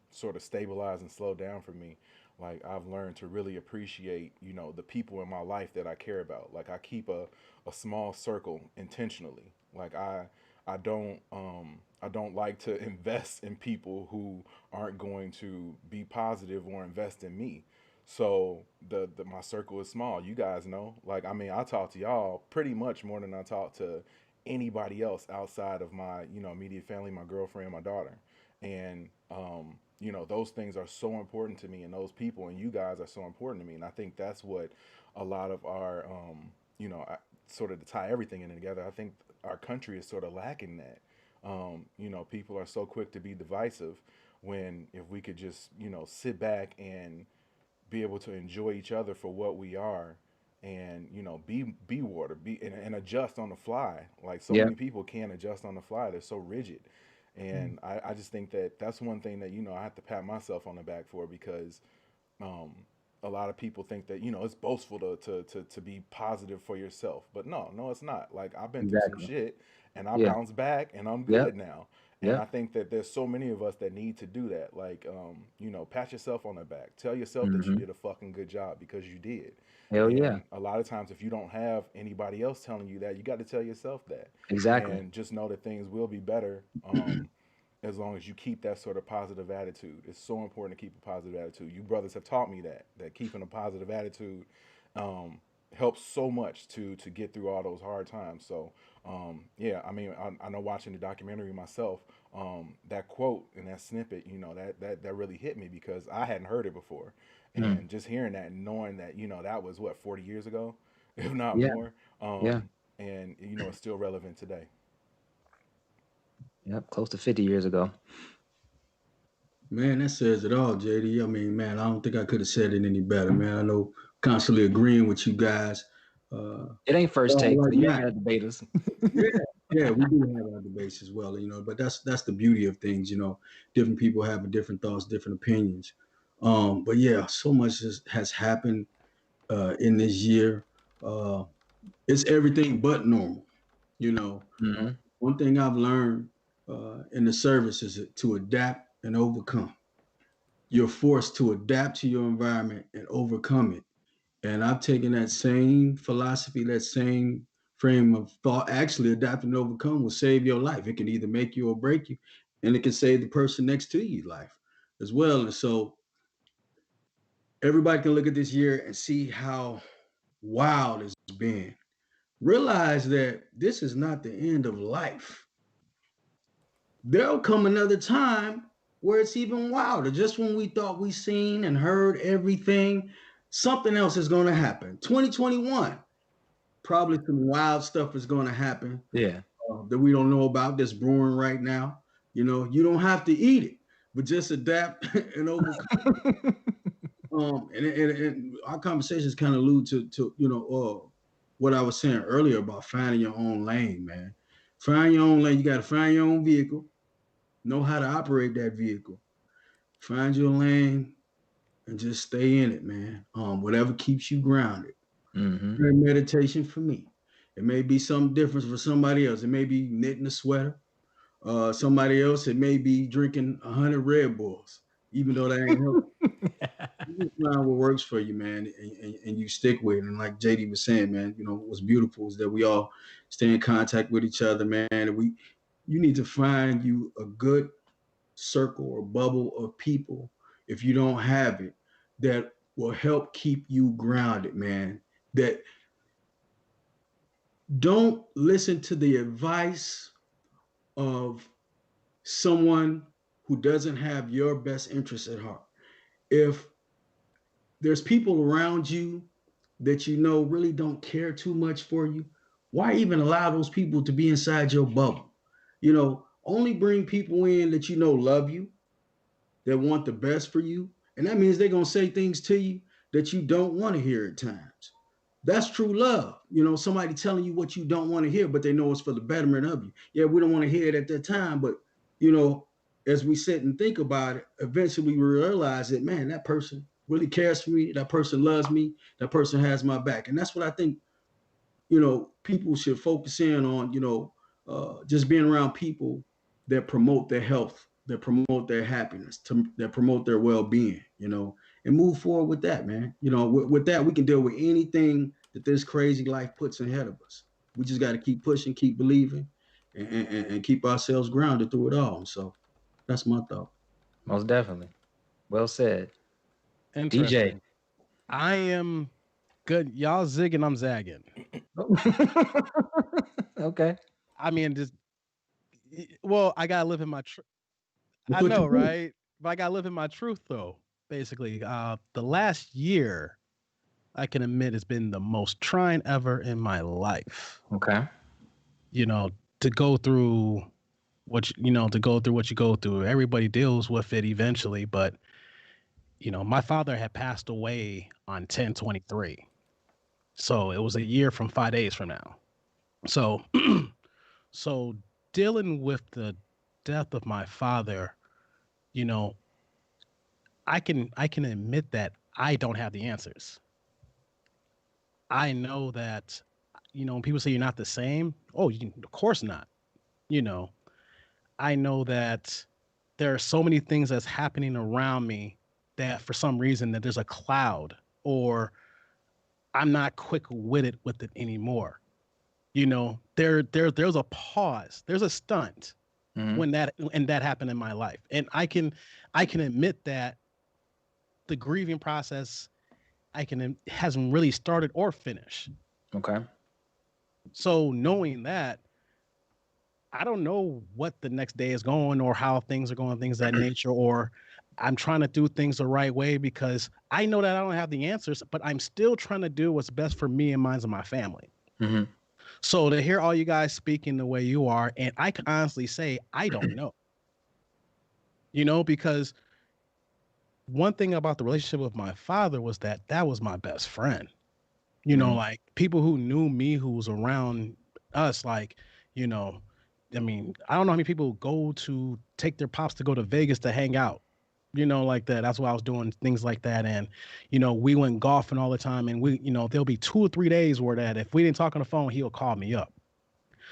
sort of stabilized and slowed down for me, like I've learned to really appreciate, the people in my life that I care about. Like I keep a small circle intentionally. Like I don't like to invest in people who aren't going to be positive or invest in me. So the my circle is small. You guys know. Like I mean, I talk to y'all pretty much more than I talk to anybody else outside of my immediate family, my girlfriend, my daughter, and those things are so important to me, and those people and you guys are so important to me, and I think that's what a lot of our sort of to tie everything in together. I think our country is sort of lacking that. People are so quick to be divisive when if we could just sit back and be able to enjoy each other for what we are and be water and adjust on the fly. Like so Yeah. many people can't adjust on the fly, they're so rigid. And I just think that that's one thing that I have to pat myself on the back for, because um, a lot of people think that it's boastful to be positive for yourself, but no, it's not. Like I've been through some Exactly. shit and I Yeah. bounced back and I'm Yep. good now. And I Yep. think that there's so many of us that need to do that. Like, pat yourself on the back. Tell yourself that you Hmm. did a fucking good job because you did. Hell yeah. And a lot of times, if you don't have anybody else telling you that, you got to tell yourself that. Exactly. And just know that things will be better as long as you keep that sort of positive attitude. It's so important to keep a positive attitude. You brothers have taught me that keeping a positive attitude um, helps so much to get through all those hard times. So yeah, I mean, I know watching the documentary myself, that quote and that snippet, that really hit me because I hadn't heard it before, Mm. and just hearing that and knowing that that was what 40 years ago, if not Yeah. more, Yeah. and it's still relevant today. Yep. Close to 50 years ago. Man, that says it all, JD. I mean, man, I don't think I could have said it any better, man. I know constantly agreeing with you guys. Uh, It ain't first take, like so you ain't Matt. got to debate us. Yeah, yeah, we do have our debates as well, but that's the beauty of things, different people have different thoughts, different opinions. But yeah, so much has happened in this year. Uh, it's everything but normal, you know. Hmm. One thing I've learned in the service is to adapt and overcome. You're forced to adapt to your environment and overcome it. And I've taken that same philosophy, that same frame of thought. Actually, adapt and overcome will save your life. It can either make you or break you, and it can save the person next to you life as well. And so everybody can look at this year and see how wild it's been. Realize that this is not the end of life. There'll come another time where it's even wilder. Just when we thought we seen and heard everything, something else is going to happen. 2021, probably some wild stuff is going to happen. Yeah. that we don't know about that's brewing right now. You don't have to eat it, but just adapt and overcome. And our conversations kind of allude to what I was saying earlier about finding your own lane, man. Find your own lane. You got to find your own vehicle, know how to operate that vehicle, find your lane, and just stay in it, man. Whatever keeps you grounded. Mm-hmm. Meditation for me. It may be something different for somebody else. It may be knitting a sweater. Somebody else, it may be drinking 100 Red Bulls, even though that ain't healthy. You just find what works for you, man, and you stick with it. And like JD was saying, man, what's beautiful is that we all stay in contact with each other, man. And you need to find you a good circle or bubble of people, if you don't have it, that will help keep you grounded, man. That don't listen to the advice of someone who doesn't have your best interests at heart. If there's people around you that really don't care too much for you, why even allow those people to be inside your bubble? Only bring people in that love you, that want the best for you. And that means they're going to say things to you that you don't want to hear at times. That's true love. Somebody telling you what you don't want to hear, but they know it's for the betterment of you. Yeah, we don't want to hear it at that time, but as we sit and think about it, eventually we realize that, man, that person really cares for me. That person loves me. That person has my back. And that's what I think, people should focus in on, just being around people that promote their health, that promote their happiness, that promote their well-being, and move forward with that, man. With that, we can deal with anything that this crazy life puts ahead of us. We just got to keep pushing, keep believing, and keep ourselves grounded through it all. So that's my thought. Most definitely. Well said. Interesting. DJ. I am good. Y'all zigging, I'm zagging. Okay. I mean, I gotta live in my truth. I What know, you do? right? But I gotta live in my truth, though. Basically, the last year, I can admit, has been the most trying ever in my life. Okay. To go through to go through what you go through. Everybody deals with it eventually, but my father had passed away on 10/23, so it was a year from 5 days from now. So, so dealing with the death of my father, you know, I can admit that I don't have the answers. I know that, when people say you're not the same, of course not. You know, I know that there are so many things that's happening around me that for some reason that there's a cloud or I'm not quick witted with it anymore. There's a pause, there's a stunt Mhm. when that happened in my life. And I can admit that the grieving process hasn't really started or finished. Okay. So knowing that, I don't know what the next day is going or how things are going, things of that nature, or I'm trying to do things the right way because I know that I don't have the answers, but I'm still trying to do what's best for me and mine and my family. Mm-hmm. So to hear all you guys speaking the way you are, and I can honestly say, I don't know, because one thing about the relationship with my father was that was my best friend. Mhm. Like people who knew me, who was around us, like, you know, I mean, I don't know how many people go to take their pops to go to Vegas to hang out, like that. That's why I was doing things like that. And, we went golfing all the time and there'll be 2 or 3 days where that if we didn't talk on the phone, he'll call me up.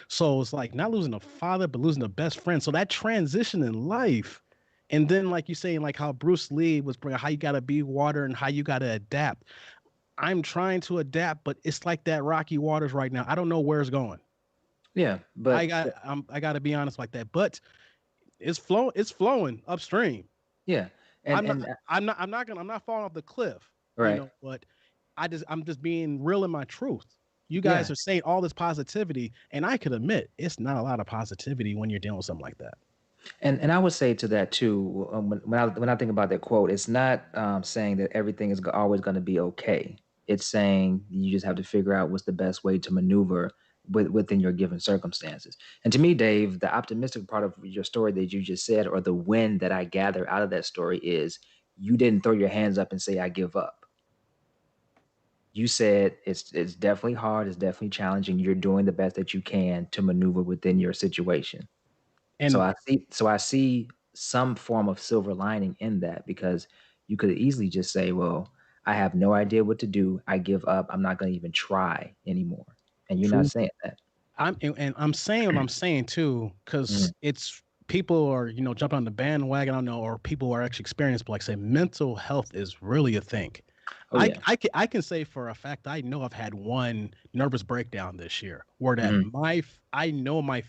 So it's like not losing a father, but losing a best friend. So that transition in life. And then like you saying, like how Bruce Lee was bringing how you got to be water and how you got to adapt. I'm trying to adapt, but it's like that rocky waters right now. I don't know where it's going. Yeah, but I got to be honest like that. But it's flowing upstream. yeah, and I'm not and I'm not falling off the cliff, right. but I'm just being real in my truth. You Yeah, guys are saying all this positivity, and I could admit it's not a lot of positivity when you're dealing with something like that. and I would say to that too. When I think about that quote, it's not saying that everything is always going to be okay. It's saying you just have to figure out what's the best way to maneuver within your given circumstances. And to me, Dave, the optimistic part of your story that you just said, or the win that I gather out of that story, is you didn't throw your hands up and say, I give up. You said it's definitely hard, it's definitely challenging. You're doing the best that you can to maneuver within your situation. And So I see some form of silver lining in that, because you could easily just say, well, I have no idea what to do. I give up. I'm not going to even try anymore. And you're not true. saying that. I'm saying what I'm saying too, because it's people are, jumping on the bandwagon. I don't know, or people who are actually experienced, but like say mental health is really a thing. Oh, yeah. I can say for a fact I know I've had one nervous breakdown this year where that I know my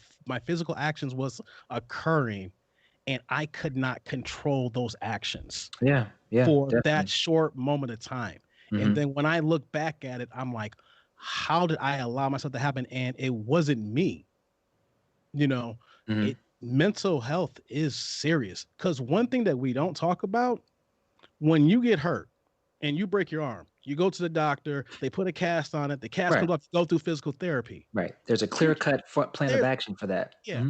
physical actions was occurring, and I could not control those actions Yeah. for Definitely. that short moment of time. And then when I look back at it, I'm like, how did I allow myself to happen? And it wasn't me. Mental health is serious, because one thing that we don't talk about, when you get hurt and you break your arm, you go to the doctor, they put a cast on it, the cast comes off, go through physical therapy. Right. There's a clear-cut plan of action for that. Yeah.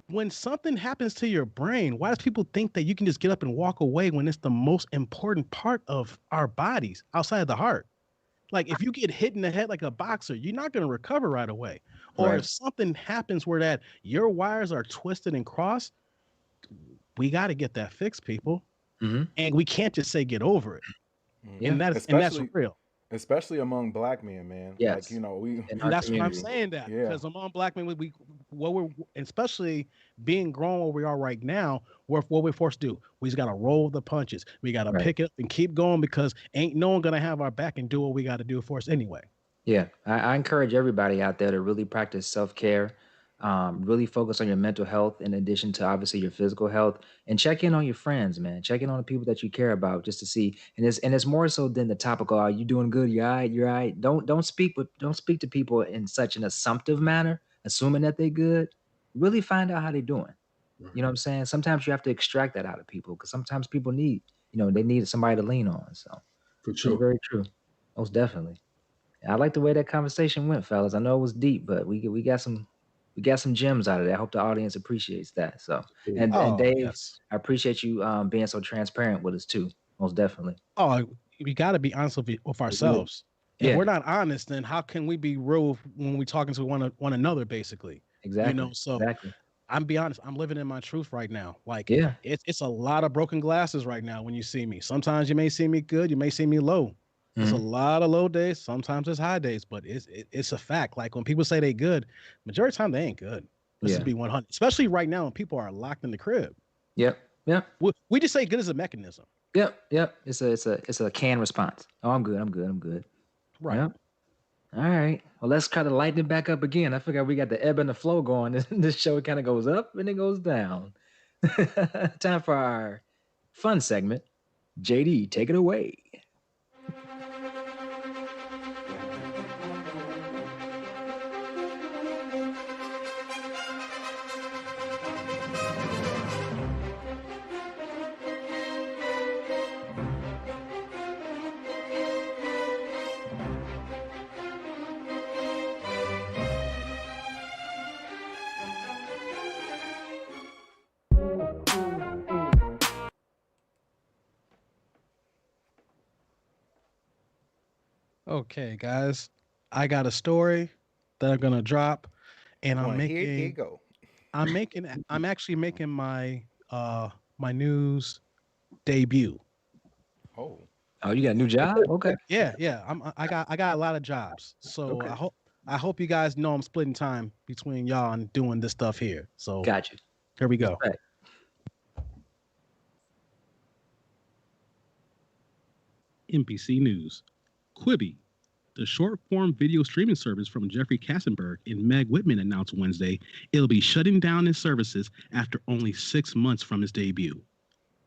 When something happens to your brain, why does people think that you can just get up and walk away when it's the most important part of our bodies outside of the heart? Like if you get hit in the head like a boxer, you're not going to recover right away. Or if something happens where that your wires are twisted and crossed, we got to get that fixed, people. And we can't just say get over it. And that's real. Especially among black men, man. Yes. Like, and that's what I'm saying, that because among black men, we're especially being grown where we are right now, what we're forced to do, we just got to roll the punches. We got to pick it up and keep going, because ain't no one going to have our back and do what we got to do for us anyway. Yeah. I encourage everybody out there to really practice self-care, really focus on your mental health in addition to obviously your physical health, and check in on your friends, man. Check in on the people that you care about, just to see. And it's more so than the topical, are you doing good? You're all right. You're all right. Don't speak to people in such an assumptive manner, assuming that they're good. Really find out how they're doing. You know what I'm saying? Sometimes you have to extract that out of people, because sometimes people need, they need somebody to lean on. So For sure. That's very true. Most definitely. I like the way that conversation went, fellas. I know it was deep, but we got some gems out of that. I hope the audience appreciates that. So, and Dave, yes. I appreciate you being so transparent with us too. Most definitely. Oh, we got to be honest with ourselves. If we're not honest, then how can we be real when we're talking to one another, basically? Exactly. Exactly. I'm be honest, I'm living in my truth right now. Like, it's a lot of broken glasses right now when you see me. Sometimes you may see me good, you may see me low. There's a lot of low days, sometimes it's high days, but it's a fact. Like when people say they good, majority of the time they ain't good. Let's just be 100, especially right now when people are locked in the crib. Yep. We just say good as a mechanism. Yep. It's a canned response. Oh, I'm good. Right. Yep. All right. Well, let's try to lighten it back up again. I figure we got the ebb and the flow going. This show kind of goes up and it goes down. Time for our fun segment. JD, take it away. Okay, guys, I got a story that I'm gonna drop, and I'm actually making my my news debut. Oh, you got a new job? Okay. Yeah. I got a lot of jobs, so I hope you guys know I'm splitting time between y'all and doing this stuff here. So got you. Here we go. Right. NBC News. Quibi, the short-form video streaming service from Jeffrey Katzenberg and Meg Whitman, announced Wednesday it'll be shutting down its services after only 6 months from its debut.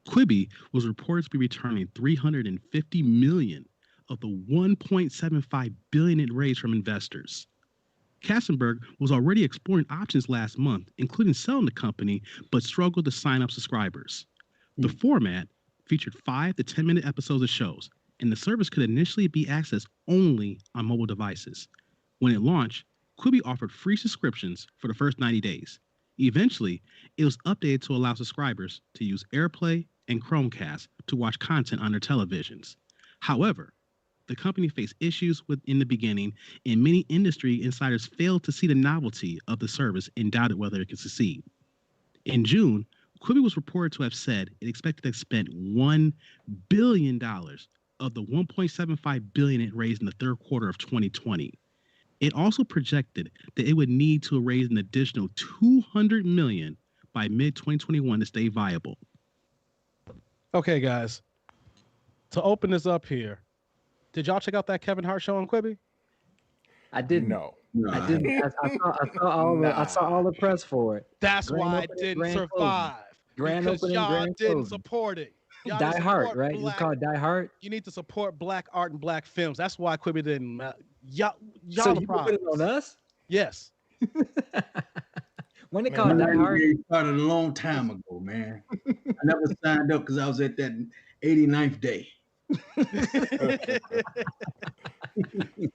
Quibi was reported to be returning $350 million of the $1.75 billion it raised from investors. Katzenberg was already exploring options last month, including selling the company, but struggled to sign up subscribers. The format featured 5 to 10-minute episodes of shows, and the service could initially be accessed only on mobile devices. When it launched, Quibi offered free subscriptions for the first 90 days. Eventually, it was updated to allow subscribers to use AirPlay and Chromecast to watch content on their televisions. However, the company faced issues in the beginning, and many industry insiders failed to see the novelty of the service and doubted whether it could succeed. In June, Quibi was reported to have said it expected to spend $1 billion of the $1.75 billion it raised in the third quarter of 2020. It also projected that it would need to raise an additional $200 million by mid-2021 to stay viable. Okay, guys. To open this up here, did y'all check out that Kevin Hart show on Quibi? I didn't. No. I didn't. I saw all the press for it. That's Grand why opening, it didn't grand survive. closing. Grand Because opening, y'all grand didn't closing. support it. Y'all Die didn't Hard, support right? It's black- called Die Hard. You need to support black art and black films. That's why Quibi didn't. Y'all So the you put problem. it on us? Yes. When it Man, called Die Hard? It started a long time ago, man. I never signed up because I was at that 89th day.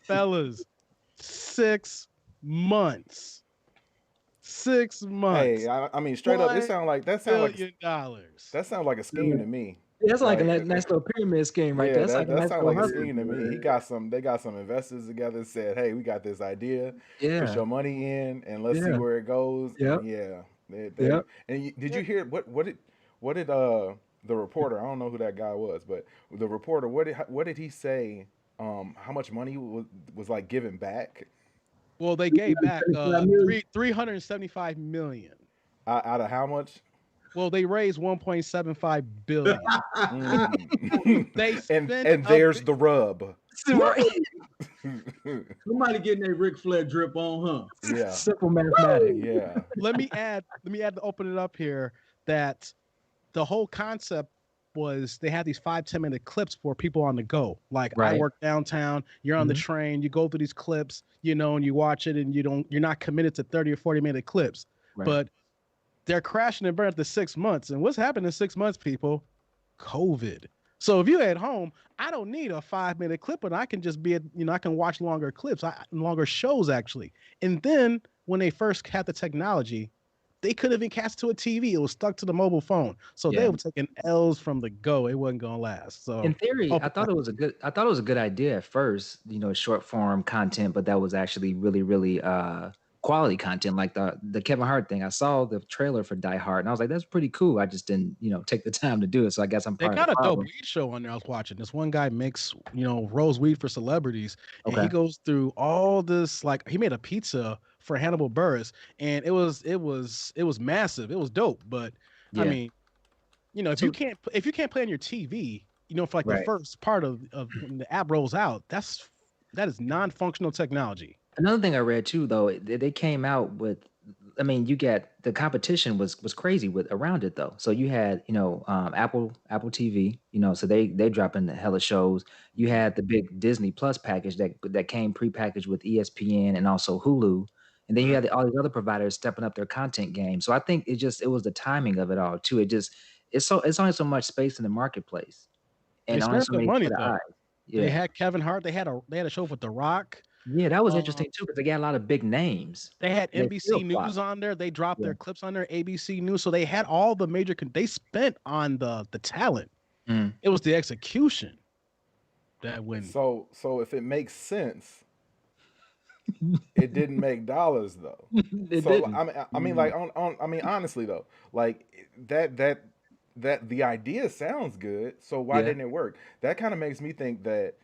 Fellas, 6 months. 6 months. Hey, I mean, straight up, it sounds like that sounds $1 billion. that sounds like a scheme to me. Yeah, that's like a Like- nice little pyramid scheme right Yeah, there. That's like a that nice sounds little like a hustle. scheme to me. They got some investors together and said, "Hey, we got this idea. Put Yeah. your money in and let's see Yeah. where it goes." Yep. And yeah, they, Yep. And did you hear what did the reporter? I don't know who that guy was, but the reporter, what did he say? How much money was like given back Well, they gave back 375 million. out of how much? Well, they raised 1.75 billion. Mm. They and spent there's the rub. Somebody getting that Ric Flair drip on, huh? Yeah, Simple mathematics. yeah. let me add to open it up here that the whole concept was they had these 5-10 minute clips for people on the go. Like I Right. work downtown, you're on the Mhm. train, you go through these clips, and you watch it and you're not committed to 30 or 40-minute clips. Right. But they're crashing and burning after 6 months. And what's happened in 6 months, people? COVID. So if you're at home, I don't need a 5-minute clip, but I can just I can watch longer clips, longer shows actually. And then when they first had the technology, they couldn't even cast to a TV. It was stuck to the mobile phone. So Yeah. they were taking L's from the go. It wasn't gonna last. So In theory, I open thought it was a good idea at first, short form content, but that was actually really, really quality content, like the Kevin Hart thing. I saw the trailer for Die Hard and I was like, that's pretty cool. I just didn't, take the time to do it. So I guess I'm They part got of a the dope problem. weed show on there. I was watching. This one guy makes, rose weed for celebrities, and he Okay. goes through all this. Like he made a pizza for Hannibal Buress, and it was massive. It was dope. But I Yeah. mean, if So- you can't play on your TV, for like the Right. first part of when the app rolls out, that is non-functional technology. Another thing I read too, though, they came out with. I mean, you get the competition was crazy around it though. So you had Apple TV, so they dropping the hella shows. You had the big Disney Plus package that came prepackaged with ESPN and also Hulu, and then you had all these other providers stepping up their content game. So I think it was the timing of it all too. It's only so much space in the marketplace, They and only spent so the many money set of though. eyes. They Yeah. had Kevin Hart. They had a show with The Rock. Yeah, that was Um, interesting too because they got a lot of big names. They had They still NBC flop. News on there. They dropped Yeah. their clips on there. ABC News. So they had all the major. They spent on the talent. Mm. It was the execution that went. So if it makes sense, it didn't make dollars though. It So didn't. I mean, like I mean, honestly though, like that the idea sounds good. So why Yeah. didn't it work? That kind of makes me think that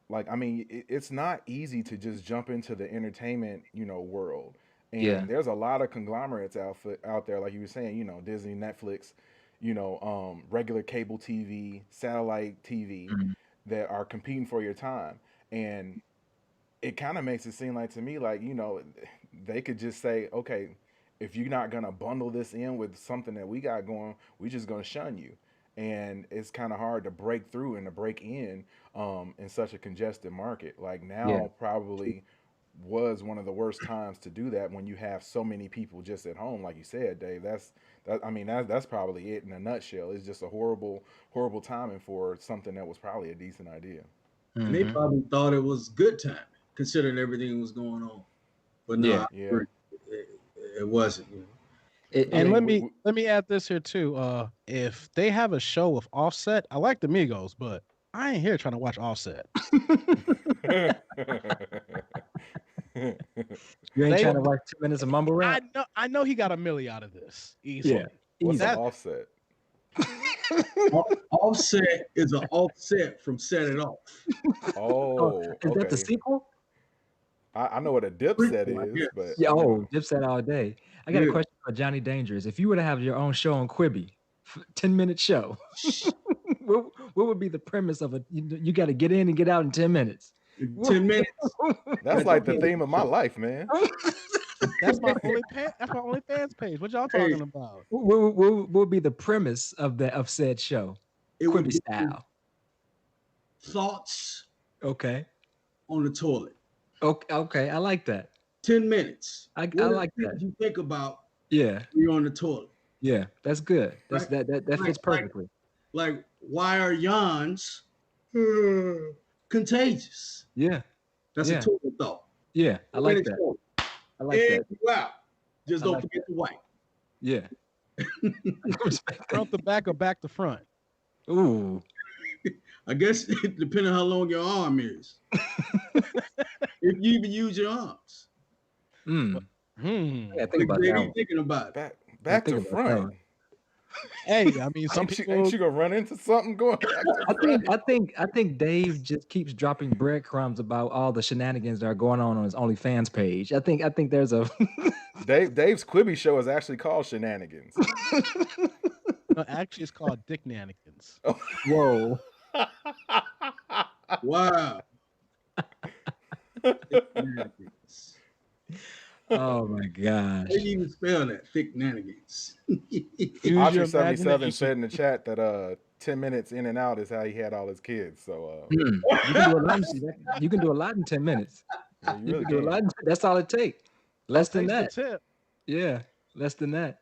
like I mean, it's not easy to just jump into the entertainment world. And Yeah. there's a lot of conglomerates out there, like you were saying, Disney, Netflix, regular cable TV, satellite TV Mhm. that are competing for your time. And it kind of makes it seem like to me like they could just say, okay, if you're not gonna bundle this in with something that we got going, we just gonna shun you. And it's kind of hard to break through and to break in such a congested market. Like now Yeah. probably was one of the worst times to do that when you have so many people just at home, like you said, Dave. That's probably it in a nutshell. It's just a horrible timing for something that was probably a decent idea. And they Mhm. probably thought it was good time, considering everything was going on. But no, Yeah. Yeah. it wasn't. You know. And mean, let me add this here too. If they have a show with Offset, I like the Migos, but I ain't here trying to watch Offset. You ain't They- trying to watch 2 minutes of mumble rap? I know he got $1 million out of this easily. Yeah. What's Easy. an offset? Offset is an offset from Set It Off. Oh, Is that the okay. sequel? I know what a dipset is, Yes. but Yeah, Dipset all day. I got a Yeah. question for Johnny Dangerous. If you were to have your own show on Quibi, 10-minute show, what would be the premise of it? You got to get in and get out in 10 minutes. 10 minutes. that's like the theme of my life, man. That's my OnlyFans page. What y'all talking about? What would be the premise of said show? It would Quibi be style. thoughts Okay. on the toilet. Okay. I like that. 10 minutes. I What are the like things that. you think about Yeah. when you're on the toilet? Yeah. That's good. That's Right. that fits perfectly. Like, why are yawns contagious? Yeah. That's Yeah. a toilet thought. Yeah. I like Minutes that. forward. I like And that. you out. Just I don't like forget to wipe. Yeah. Front to back or back to front? Ooh. I guess depending on how long your arm is. If you even use your arms. Hmm. Yeah, think about that one. Thinking about it. Back to think about that front. one. Hey, I mean, some Ain't people. you gonna run into something going back to front? I think Dave just keeps dropping breadcrumbs about all the shenanigans that are going on his OnlyFans page. I think there's a Dave's Quibi show is actually called Shenanigans. No, actually, it's called Dick Nanigans. whoa. Wow. Oh my gosh. How do you even spell that? Thick nanigans. Osher 77 said in the chat that 10 minutes in and out is how he had all his kids. So You can do a lot in 10 minutes. yeah, you really Do a lot. can. That's all it takes. Less than Taste that. the tip. Yeah. Less than that.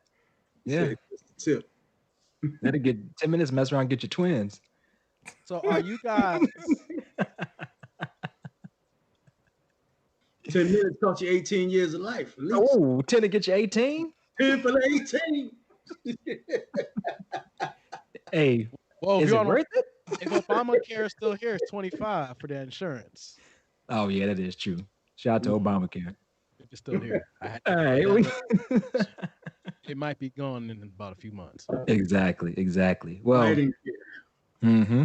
Yeah. Tip. That'll get 10 minutes, mess around, get your twins. So, are you guys? 10 minutes cost you 18 years of life. At least. Oh, 10 to get you 18? 10 for the 18. Hey, Well, is it worth it? if Obamacare is still here, it's 25 for that insurance. Oh, yeah, that is true. Shout out to Obamacare. If it's still here, All right. It might be gone in about a few months. Exactly. Well, mm-hmm.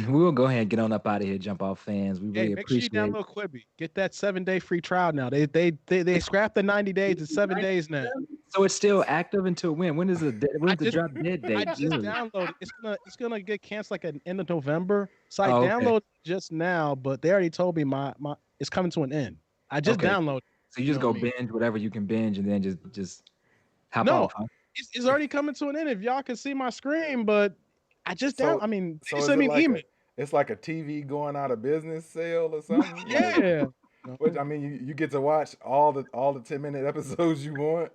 We will go ahead and get on up out of here, Jump Off fans. We really Make sure you appreciate download Quibi. Get that 7-day free trial now. They scrapped the 90 days to 7 days now. So it's still active until when? When's the drop dead date? I just downloaded. It's gonna get canceled like at the end of November. So I okay. downloaded just now, but they already told me my it's coming to an end. I just downloaded. So you just go binge whatever you can binge and then just hop off. Huh? It's already coming to an end. If y'all can see my screen, but I just So they is sent me it an like email. it's like a TV going out of business sale or something? Yeah. Which I mean, you get to watch all the 10-minute episodes you want.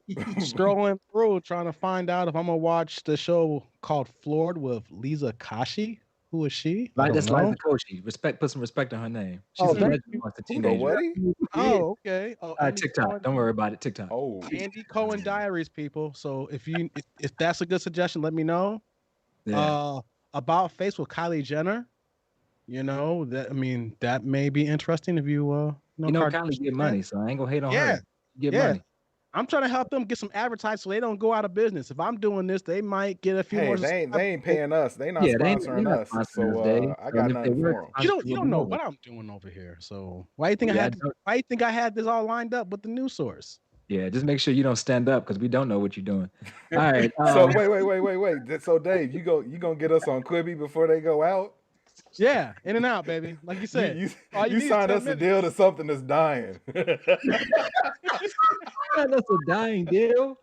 Scrolling through trying to find out if I'm gonna watch the show called Floored with Lisa Kashi. Who is she? That's Liza Koshy. Put some respect on her name. She's a legend amongst the teenagers. Oh, okay. TikTok. Don't worry about it. TikTok. Oh, Andy Cohen Diaries, people. So if that's a good suggestion, let me know. Yeah. About Face with Kylie Jenner. That may be interesting if you Kylie get money, so I ain't gonna hate on her. Get money. I'm trying to help them get some advertising so they don't go out of business. If I'm doing this, they might get a few more. They ain't paying us. They not sponsoring us. So I got nothing for them. You don't know what I'm doing over here. So why you think I had this all lined up with the news source? Yeah, just make sure you don't stand up because we don't know what you're doing. All right. So wait. So Dave, you gonna get us on Quibi before they go out? Yeah, in and out, baby. Like you said, you signed us a deal to something that's dying. That's a dying deal.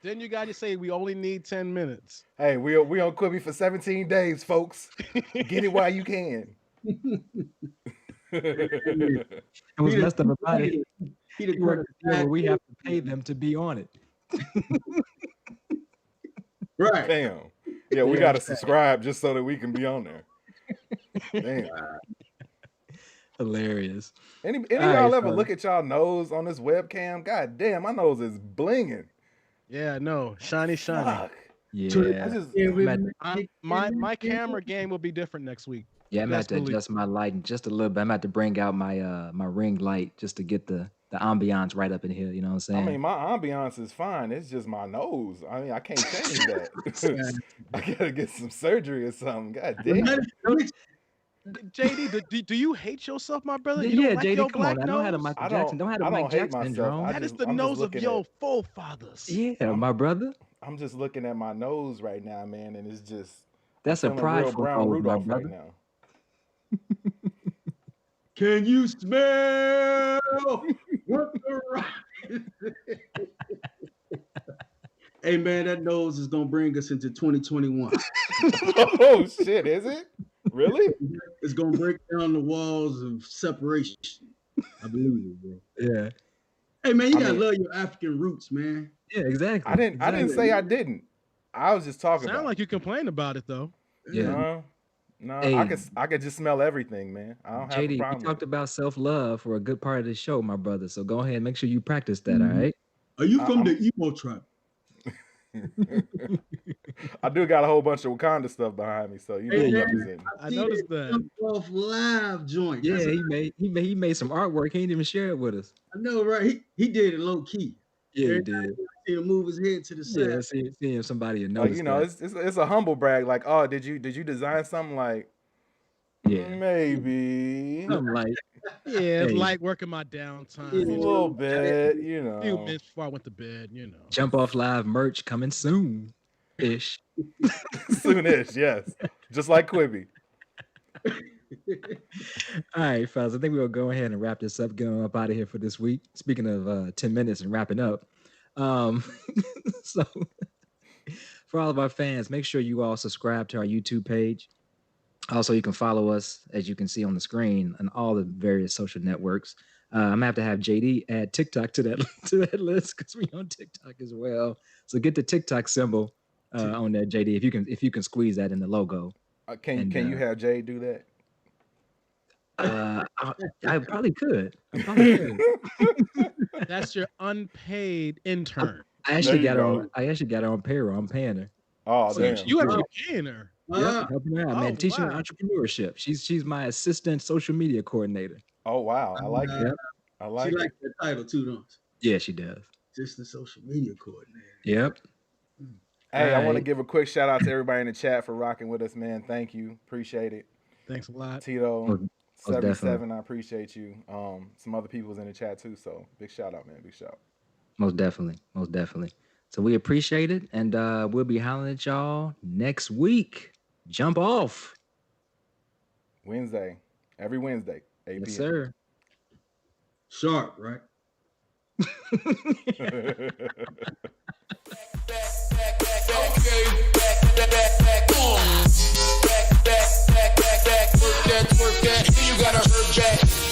Then you got to say we only need 10 minutes. Hey, we on Quibi for 17 days, folks. Get it while you can. It was messed up about it. We have to pay them to be on it. Right. Damn. Yeah, we got to subscribe just so that we can be on there. Damn. Hilarious. Any of All y'all right, ever fellas. look at y'all nose on this webcam? God damn, my nose is blinging. Yeah, no, shiny. Fuck. Yeah. I just My camera game will be different next week. Yeah, I'm Best at to believe. adjust my lighting just a little bit. I'm at to bring out my my ring light just to get the ambiance right up in here. You know what I'm saying? I mean, my ambiance is fine. It's just my nose. I mean, I can't change that. I gotta get some surgery or something. God damn. JD, do you hate yourself, my brother? yeah, You don't yeah, like JD, your come on. black I don't have a nose? Michael Jackson. Don't have a I Mike don't hate Jackson myself. syndrome. That is the I'm just nose of looking your at- forefathers. Yeah, my brother. I'm just looking at my nose right now, man, and it's just That's a I'm feeling real prideful Brown nose, my Rudolph right brother. now. Can you smell what the rock? Hey man, that nose is gonna bring us into 2021. Oh shit, is it? Really? It's gonna break down the walls of separation. I believe it, bro. Yeah. Hey man, you I gotta mean- love your African roots, man. Yeah, exactly. I didn't Exactly. say I didn't. I was just talking Sound about like you complained about it though. Yeah. No, Hey. I could just smell everything, man. I don't have JD, a we problem. talked about self-love for a good part of the show, my brother. So go ahead and make sure you practice that, Mm-hmm. all right? Are you from I'm- the emo tribe? I do got a whole bunch of Wakanda stuff behind me, so you know Hey, I'm man. representing. I noticed that. Jumpoff live joint. Yeah, That's- he made some artwork. He didn't even share it with us. I know, right? He did it low key. Yeah, he Every did. See him move his head to the side. Yeah, see if somebody had Like noticed you know, that. it's a humble brag. Like, oh, did you design something? Like, Yeah. maybe I'm like, Yeah, it's Hey. like working my downtime. a little bit, you A few know. minutes before I went to bed, you know. Jump Off Live merch coming soon ish. Soonish, yes, just like Quibi. All right, fellas. I think we'll go ahead and wrap this up, get on up out of here for this week. Speaking of 10 minutes and wrapping up. So for all of our fans, make sure you all subscribe to our YouTube page. Also, you can follow us, as you can see on the screen, on all the various social networks. I'm gonna have to have JD add TikTok to that list because we on TikTok as well. So get the TikTok symbol on that, JD, if you can squeeze that in the logo. Can you have Jay do that? I probably could. That's your unpaid intern. I actually There you got her on payroll. I'm paying her. Oh So damn! you actually paying her. Yep, helping her out, man. Oh, Teaching her wow. entrepreneurship. She's my assistant social media coordinator. Oh wow, I like Yep. it. I like She it. likes that title too, don't Yeah, she does. she? Just the social media coordinator. Yep. Hey, I want to Alright. give a quick shout out to everybody in the chat for rocking with us, man. Thank you, appreciate it. Thanks a lot. Tito, Most 77, definitely. I appreciate you. Some other people was in the chat too, so big shout out, man. Big shout. Most definitely. Most definitely. So we appreciate it. And we'll be hollering at y'all next week. Jump off. Wednesday, every Wednesday, 8 Yes, p.m. sir. Sharp, right? Work that, you gotta hurt that.